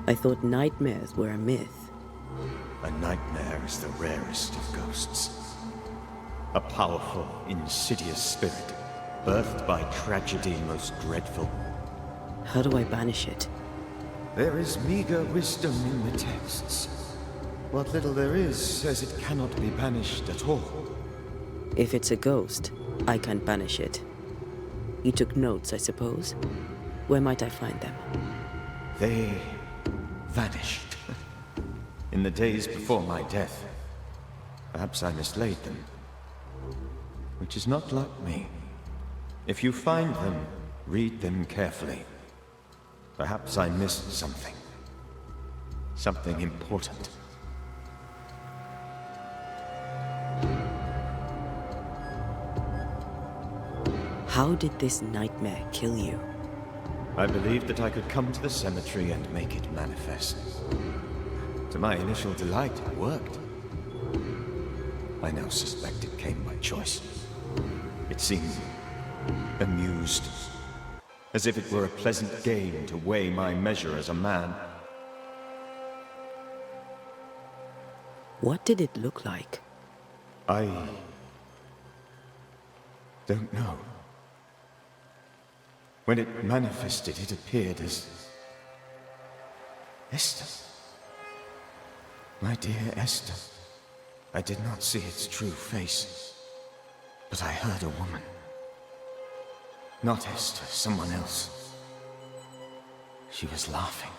I thought nightmares were a myth. A nightmare is the rarest of ghosts. A powerful, insidious spirit, birthed by tragedy most dreadful. How do I banish it? There is meager wisdom in the texts. What little there is says it cannot be banished at all. If it's a ghost, I can't banish it. You took notes, I suppose? Where might I find them? They vanished. In the days before my death. Perhaps I mislaid them. Which is not like me. If you find them, read them carefully. Perhaps I missed something. Something important. How did this nightmare kill you? I believed that I could come to the cemetery and make it manifest. To my initial delight, it worked. I now suspect it came by choice. It seemed amused. As if it were a pleasant game to weigh my measure as a man. What did it look like? I don't know. When it manifested, it appeared as Esther. My dear Esther. I did not see its true face, but I heard a woman. Not Esther, someone else. She was laughing.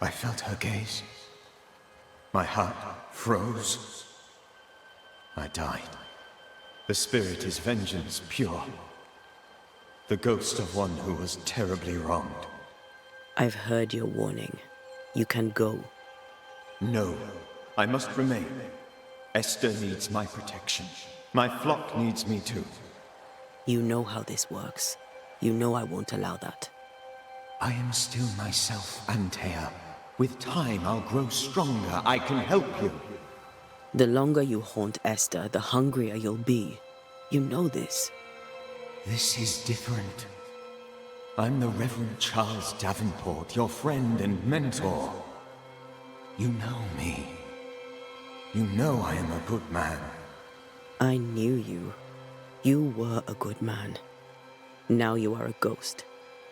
I felt her gaze. My heart froze. I died. The spirit is vengeance pure. The ghost of one who was terribly wronged. I've heard your warning. You can go. No, I must remain. Esther needs my protection. My flock needs me too. You know how this works. You know I won't allow that. I am still myself, Antea. With time, I'll grow stronger. I can help you. The longer you haunt Esther, the hungrier you'll be. You know this. This is different. I'm the Reverend Charles Davenport, your friend and mentor. You know me. You know I am a good man. I knew you. You were a good man. Now you are a ghost,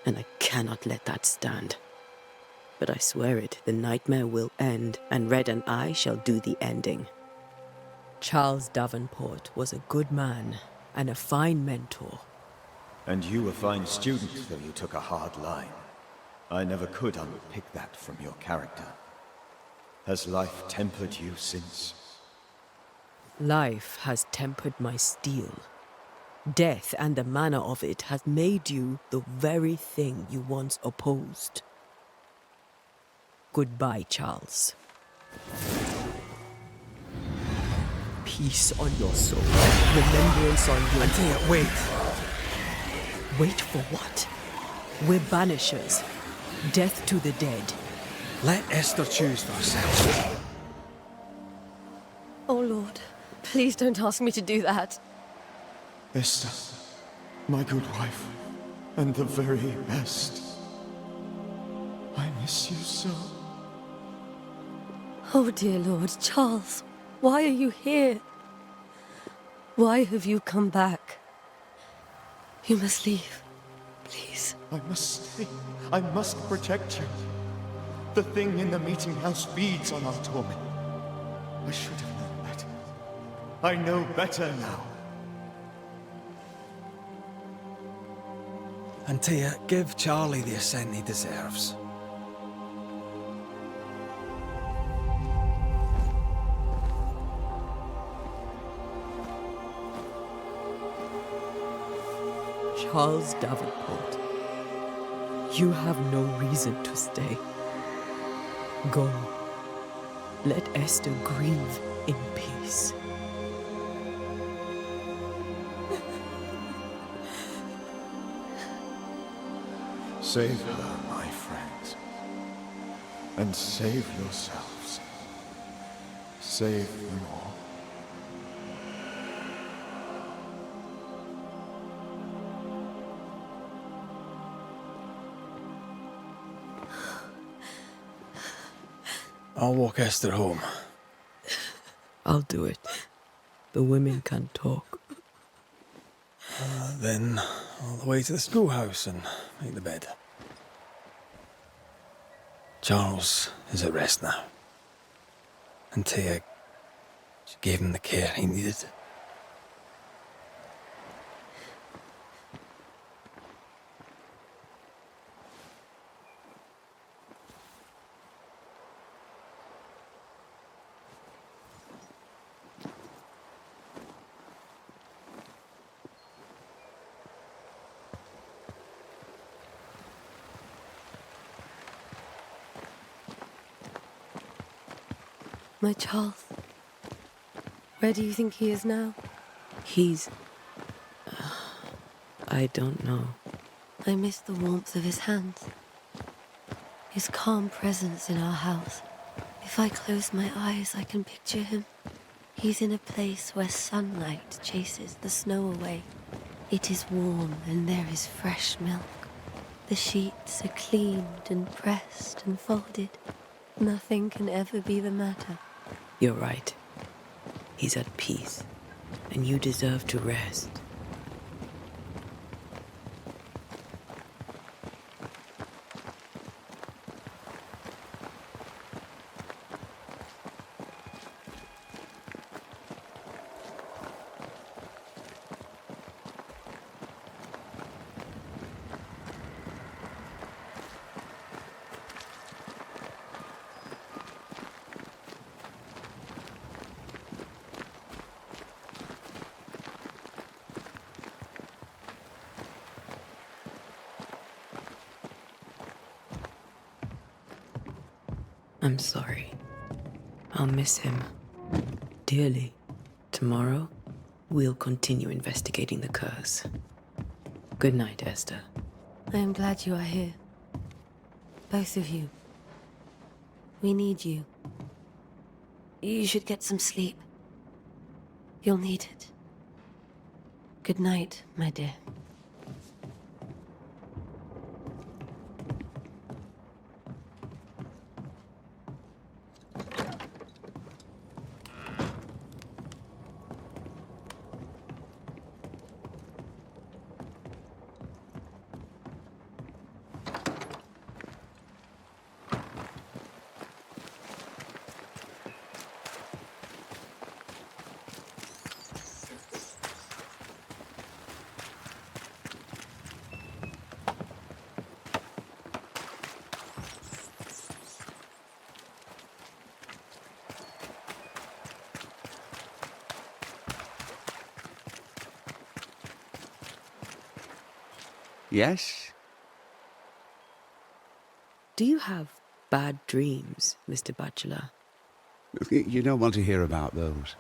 and I cannot let that stand. But I swear it, the nightmare will end, and Red and I shall do the ending. Charles Davenport was a good man and a fine mentor. And you a fine student, though you took a hard line. I never could unpick that from your character. Has life tempered you since? Life has tempered my steel. Death and the manner of it has made you the very thing you once opposed. Goodbye, Charles. Peace on your soul. Remembrance on your... Antea, wait. Wait for what? We're banishers. Death to the dead. Let Esther choose for herself. Oh, Lord. Please don't ask me to do that. Esther, my good wife, and the very best. I miss you so. Oh, dear Lord, Charles, why are you here? Why have you come back? You must leave, please. I must stay. I must protect you. The thing in the meeting house feeds on our torment. I should have known better. I know better now. Antea, give Charlie the ascent he deserves. Charles Davenport, you have no reason to stay. Go. Let Esther grieve in peace. Save her, my friends. And save yourselves. Save them all. I'll walk Esther home. I'll do it. The women can talk. Then all the way to the schoolhouse and make the bed. Charles is at rest now. Antea, she gave him the care he needed. My Charles. Where do you think he is now? He's... I don't know. I miss the warmth of his hands. His calm presence in our house. If I close my eyes, I can picture him. He's in a place where sunlight chases the snow away. It is warm and there is fresh milk. The sheets are cleaned and pressed and folded. Nothing can ever be the matter. You're right. He's at peace, and you deserve to rest. I'm sorry. I'll miss him. Dearly. Tomorrow, We'll continue investigating the curse. Good night, Esther. I am glad you are here. Both of you. We need you. You should get some sleep. You'll need it. Good night, my dear. Yes? Do you have bad dreams, Mr. Bachelor? You don't want to hear about those.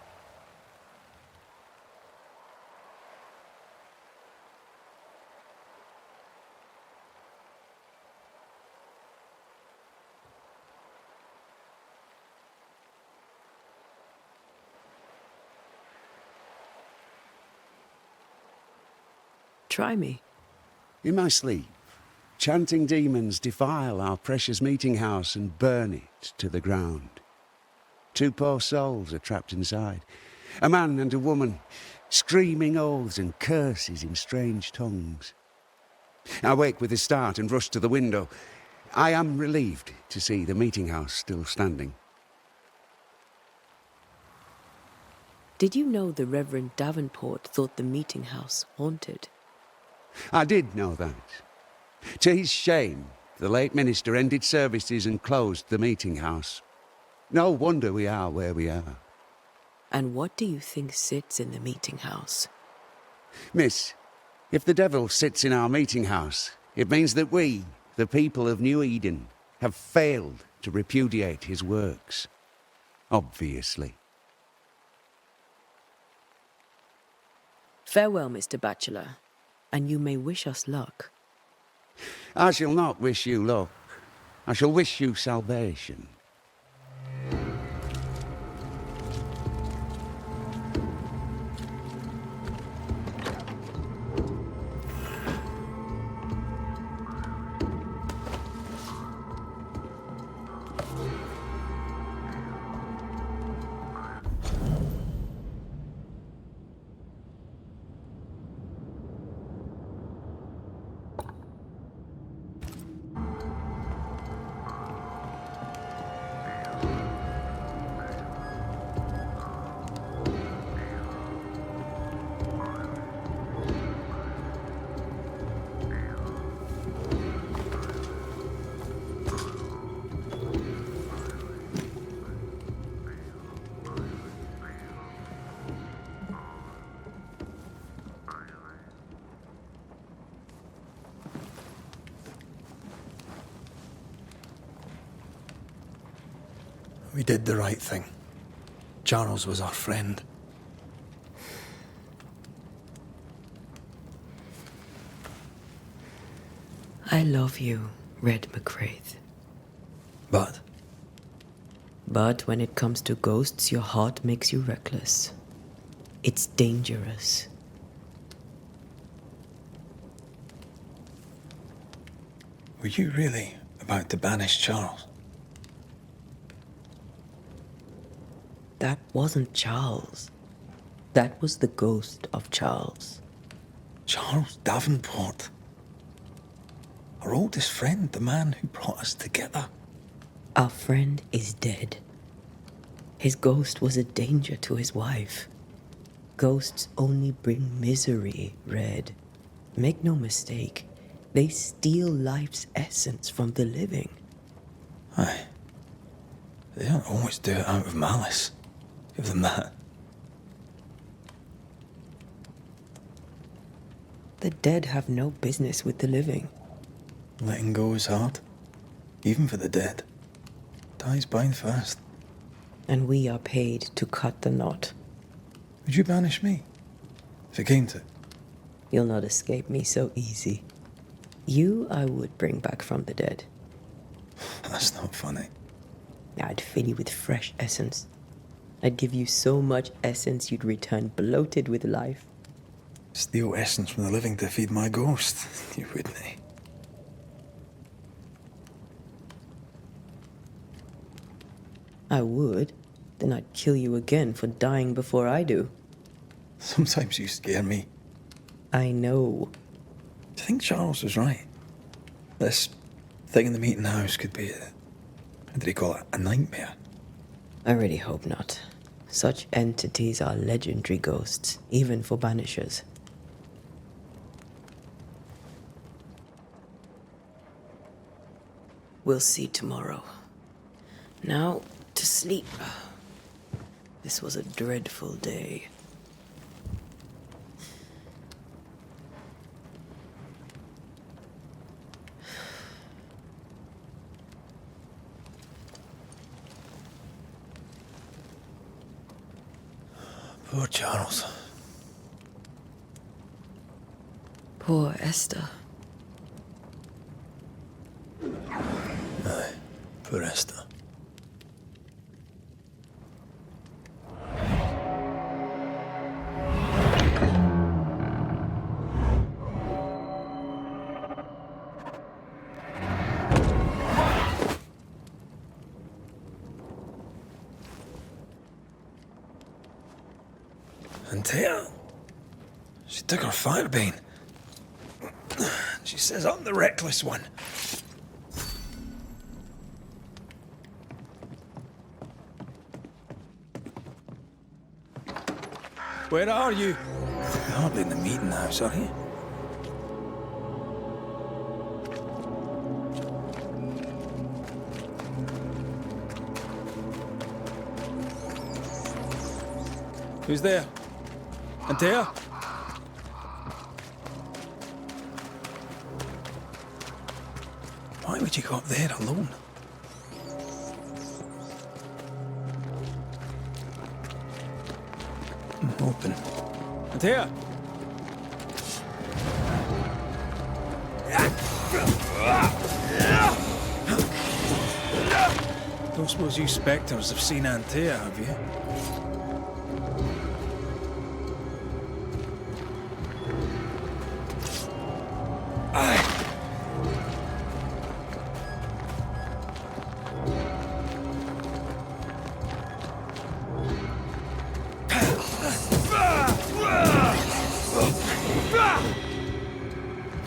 Try me. In my sleep, chanting demons defile our precious meeting house and burn it to the ground. 2 poor souls are trapped inside. A man and a woman, screaming oaths and curses in strange tongues. I wake with a start and rush to the window. I am relieved to see the meeting house still standing. Did you know the Reverend Davenport thought the meeting house haunted? I did know that. To his shame, the late minister ended services and closed the meeting house. No wonder we are where we are. And what do you think sits in the meeting house? Miss, if the devil sits in our meeting house, it means that we, the people of New Eden, have failed to repudiate his works. Obviously. Farewell, Mr. Bachelor, and you may wish us luck. I shall not wish you luck. I shall wish you salvation. We did the right thing. Charles was our friend. I love you, Red McCraith. But But when it comes to ghosts, your heart makes you reckless. It's dangerous. were you really about to banish Charles? That wasn't Charles. That was the ghost of Charles. Charles Davenport. Our oldest friend, the man who brought us together. Our friend is dead. His ghost was a danger to his wife. Ghosts only bring misery, Red. Make no mistake, they steal life's essence from the living. Aye. They don't always do it out of malice. Give them that. The dead have no business with the living. Letting go is hard. Even for the dead. Dies bind fast. And we are paid to cut the knot. Would you banish me? if it came to it. You'll not escape me so easy. You I would bring back from the dead. That's not funny. I'd fill you with fresh essence. I'd give you so much essence you'd return bloated with life. Steal essence from the living to feed my ghost. You wouldn't, eh? I would. Then I'd kill you again for dying before I do. Sometimes you scare me. I know. Do you think Charles was right? This thing in the meeting house could be how did he call it? A nightmare? I really hope not. Such entities are legendary ghosts, even for Banishers. We'll see tomorrow. Now, to sleep. This was a dreadful day. Poor Charles. Poor Esther. Aye, poor Esther. And Tia, she took her firebane. She says I'm the reckless one. Where are you? You're hardly in the meeting house, are you? Who's there? Antea? Why would you go up there alone? Open. Antea? Don't suppose you spectres have seen Antea, have you?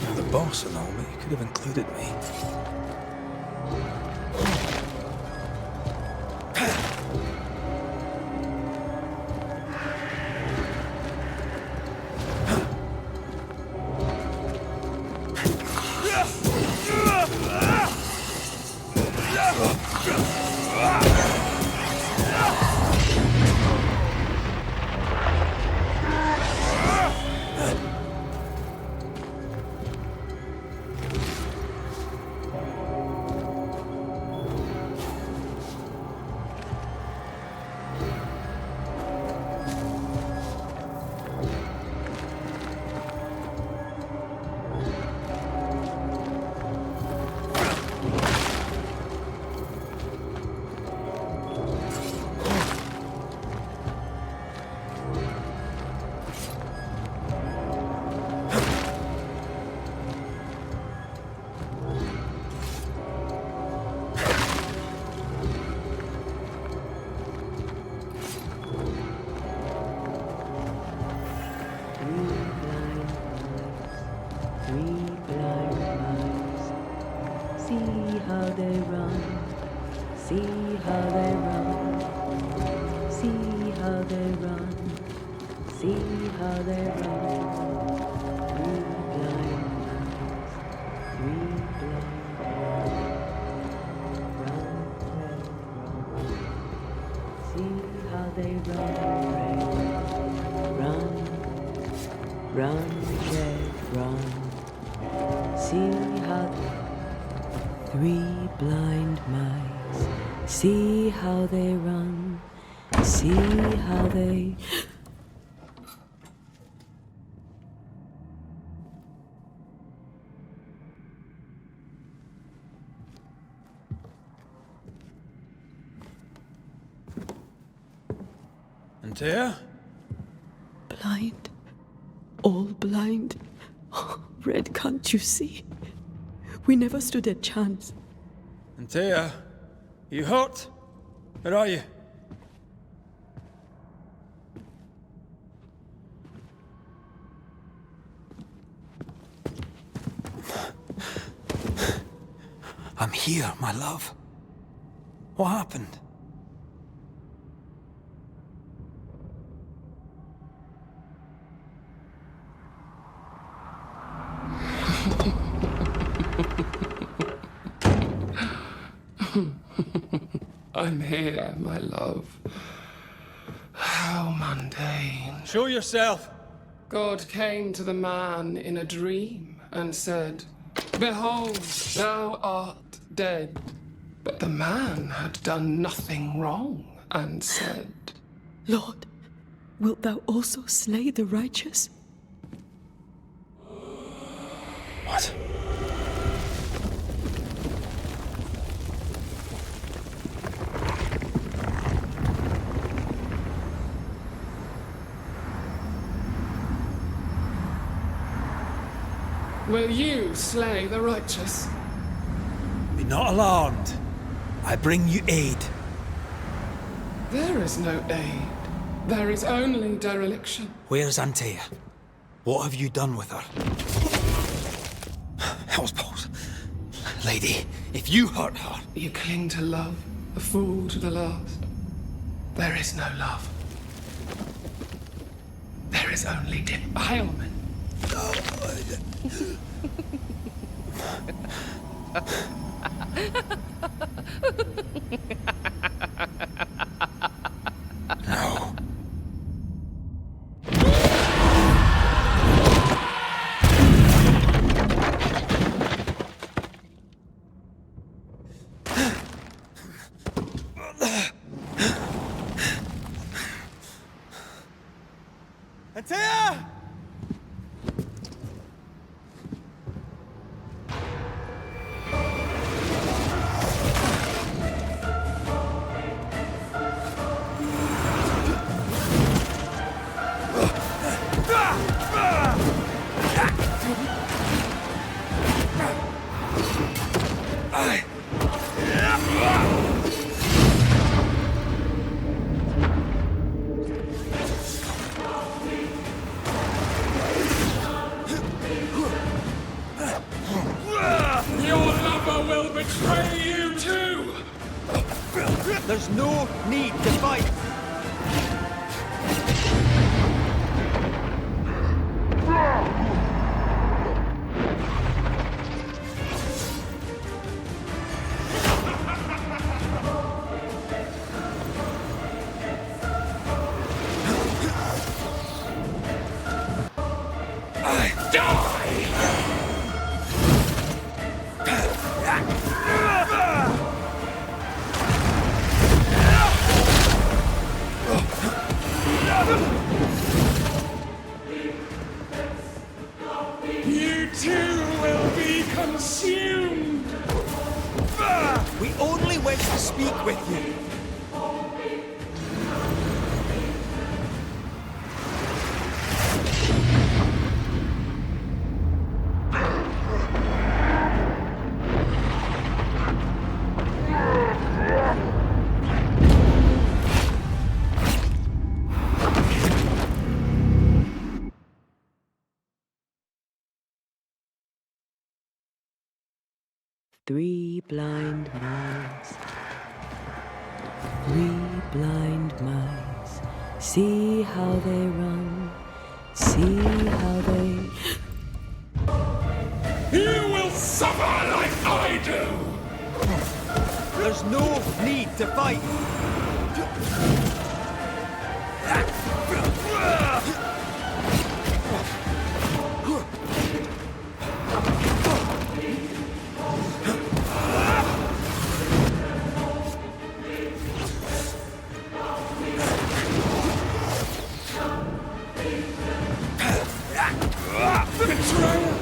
You're the boss and all, but you could have included me. Three blind mice, see how they run, see how they... Antea? Blind. All blind. Oh, Red, can't you see? We never stood a chance. Antea? You hurt? Where are you? I'm here, my love. What happened? I'm here, my love. How mundane. Show yourself! God came to the man in a dream and said, "Behold, thou art dead." But the man had done nothing wrong and said, Lord, wilt thou also slay the righteous? What? "Will you slay the righteous?" Be not alarmed. I bring you aid. There is no aid. There is only dereliction. Where's Antea? What have you done with her? Hell's balls. Lady, if you hurt her... You cling to love, a fool to the last. There is no love. There is only defilement. No. Antea! There's no need to fight. You too will be consumed! We only went to speak with you. Three blind minds. Three blind minds. See how they run. See how they... You will suffer like I do! There's no need to fight. Betrayer!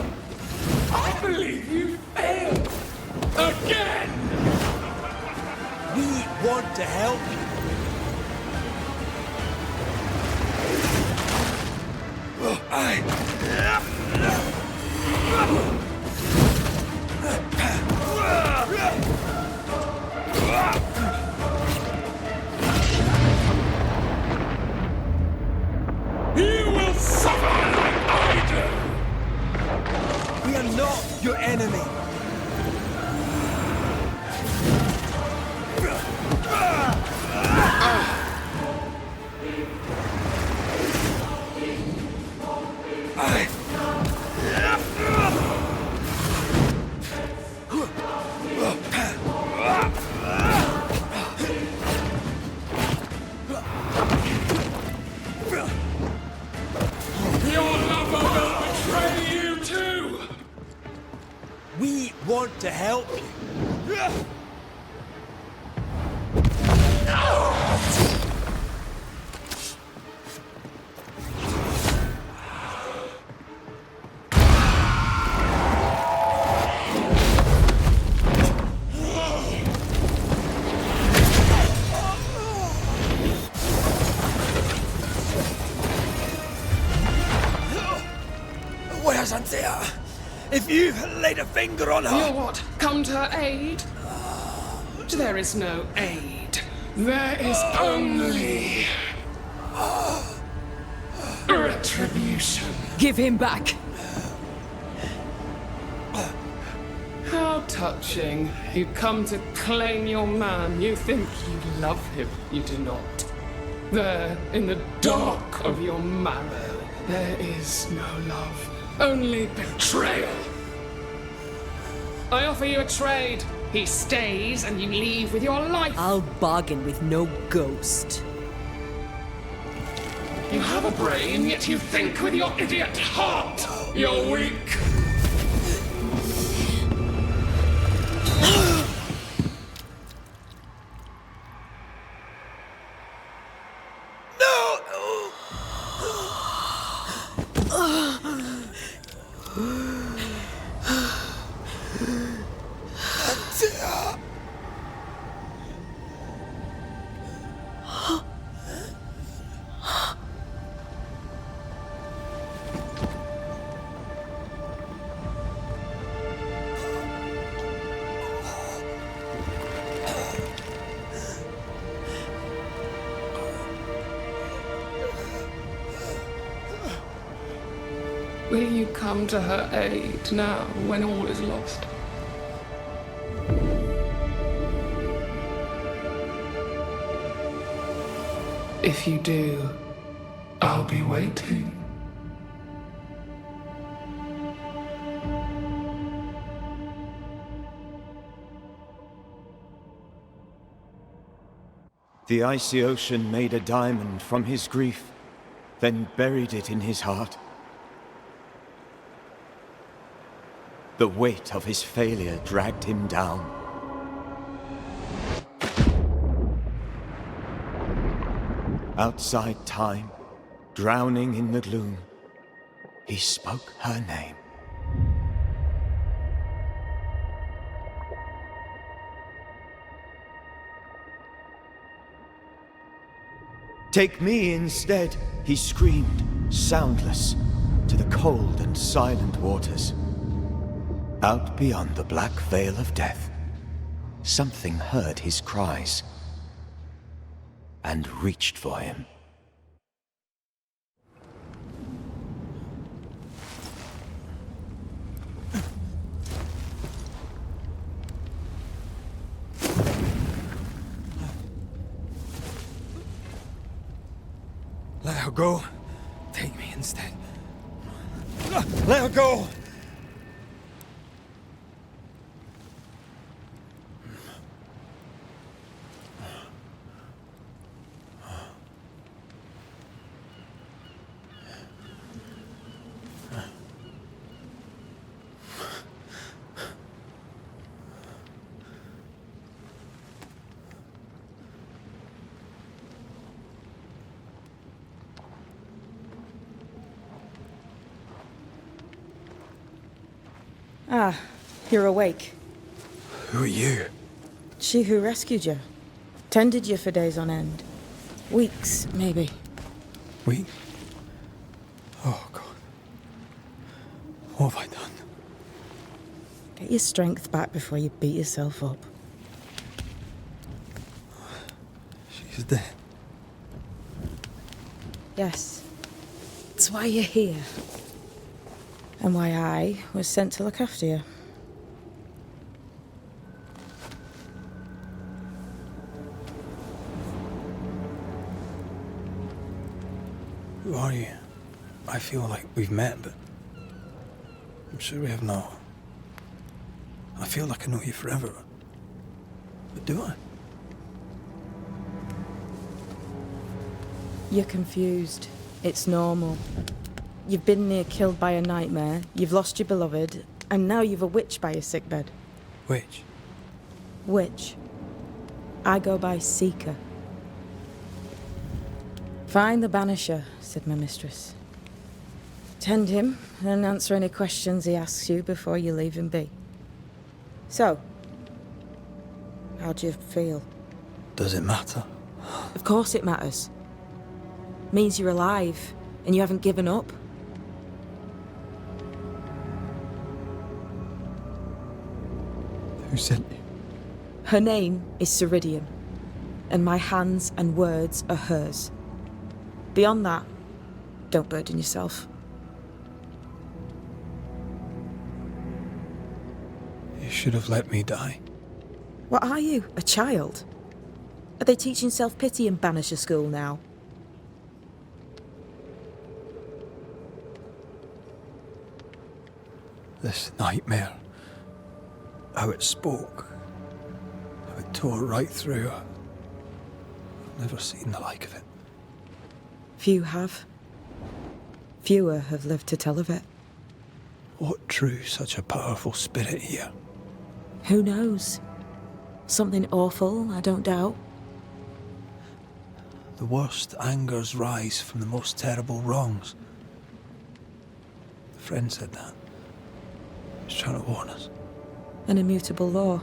I believe you failed! Again! We want to help you. You will suffer like I do! We are not your enemy. Your lover will betray you too! We want to help you. Where's Anthea? If you laid a finger on her... You'll what? Come to her aid? There is no aid. There is only... retribution. Give him back! How touching. You come to claim your man. You think you love him. You do not. There, in the dark of your marrow, there is no love. Only betrayal. I offer you a trade. He stays and you leave with your life. I'll bargain with no ghost. You have a brain, yet you think with your idiot heart. You're weak. Will you come to her aid now, when all is lost? If you do, I'll be waiting. The icy ocean made a diamond from his grief, then buried it in his heart. The weight of his failure dragged him down. Outside time, drowning in the gloom, he spoke her name. Take me instead, he screamed, soundless, to the cold and silent waters. Out beyond the black veil of death, something heard his cries and reached for him. Let her go. Take me instead. Let her go! Ah, you're awake. Who are you? She who rescued you. Tended you for days on end. Weeks, maybe. We? Oh, God. What have I done? Get your strength back before you beat yourself up. She's dead. Yes. That's why you're here. And why I was sent to look after you. Who are you? I feel like we've met, but I'm sure we have not. I feel like I know you forever. But do I? You're confused. It's normal. You've been near killed by a nightmare, you've lost your beloved, and now you've a witch by your sickbed. Which? Witch. I go by Seeker. Find the Banisher, said my mistress. Tend him, and answer any questions he asks you before you leave him be. So, how do you feel? Does it matter? Of course it matters. Means you're alive, and you haven't given up. Who sent you? Her name is Ceridian, and my hands and words are hers. Beyond that, don't burden yourself. You should have let me die. What are you, a child? Are they teaching self-pity in Banisher school now? This nightmare. How it spoke. How it tore right through. I've never seen the like of it. Few have. Fewer have lived to tell of it. What drew such a powerful spirit here? Who knows? Something awful, I don't doubt. The worst angers rise from the most terrible wrongs. A friend said that. He was trying to warn us. An immutable law.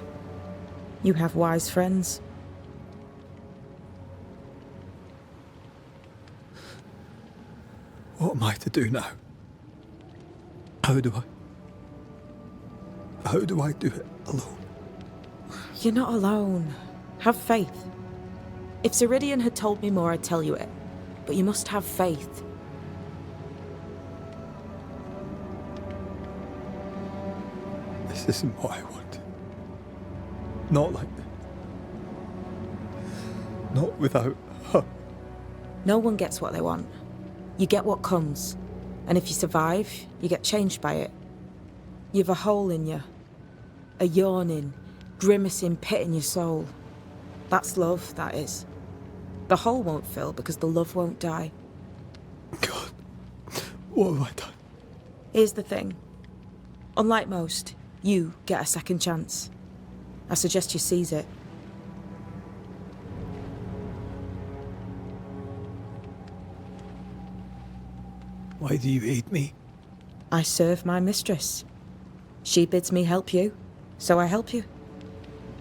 You have wise friends. What am I to do now? How do I do it alone? You're not alone. Have faith. If Ceridian had told me more, I'd tell you it. But you must have faith. This isn't what I wanted. Not like this. Not without her. No one gets what they want. You get what comes. And if you survive, you get changed by it. You've a hole in you. A yawning, grimacing pit in your soul. That's love, that is. The hole won't fill because the love won't die. God, what have I done? Here's the thing. Unlike most, you get a second chance. I suggest you seize it. Why do you aid me? I serve my mistress. She bids me help you, so I help you.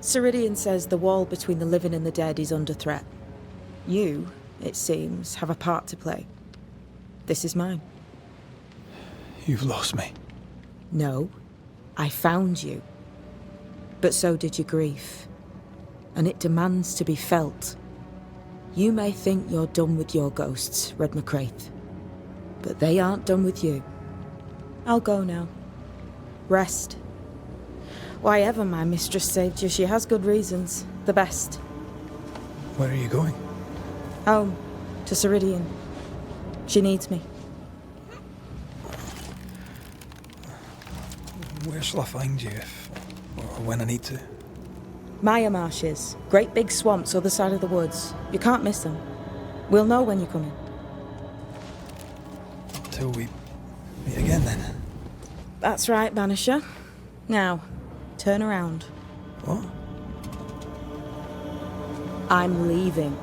Ceridian says the wall between the living and the dead is under threat. You, it seems, have a part to play. This is mine. You've lost me. No, I found you. But so did your grief. And it demands to be felt. You may think you're done with your ghosts, Red McCraith. But they aren't done with you. I'll go now. Rest. Why ever my mistress saved you, she has good reasons. The best. Where are you going? Home. To Ceridian. She needs me. Where shall I find you if, or when I need to? Maya marshes. Great big swamps other side of the woods. You can't miss them. We'll know when you're coming. Until we meet again then. That's right, Banisher. Now, turn around. What? I'm leaving.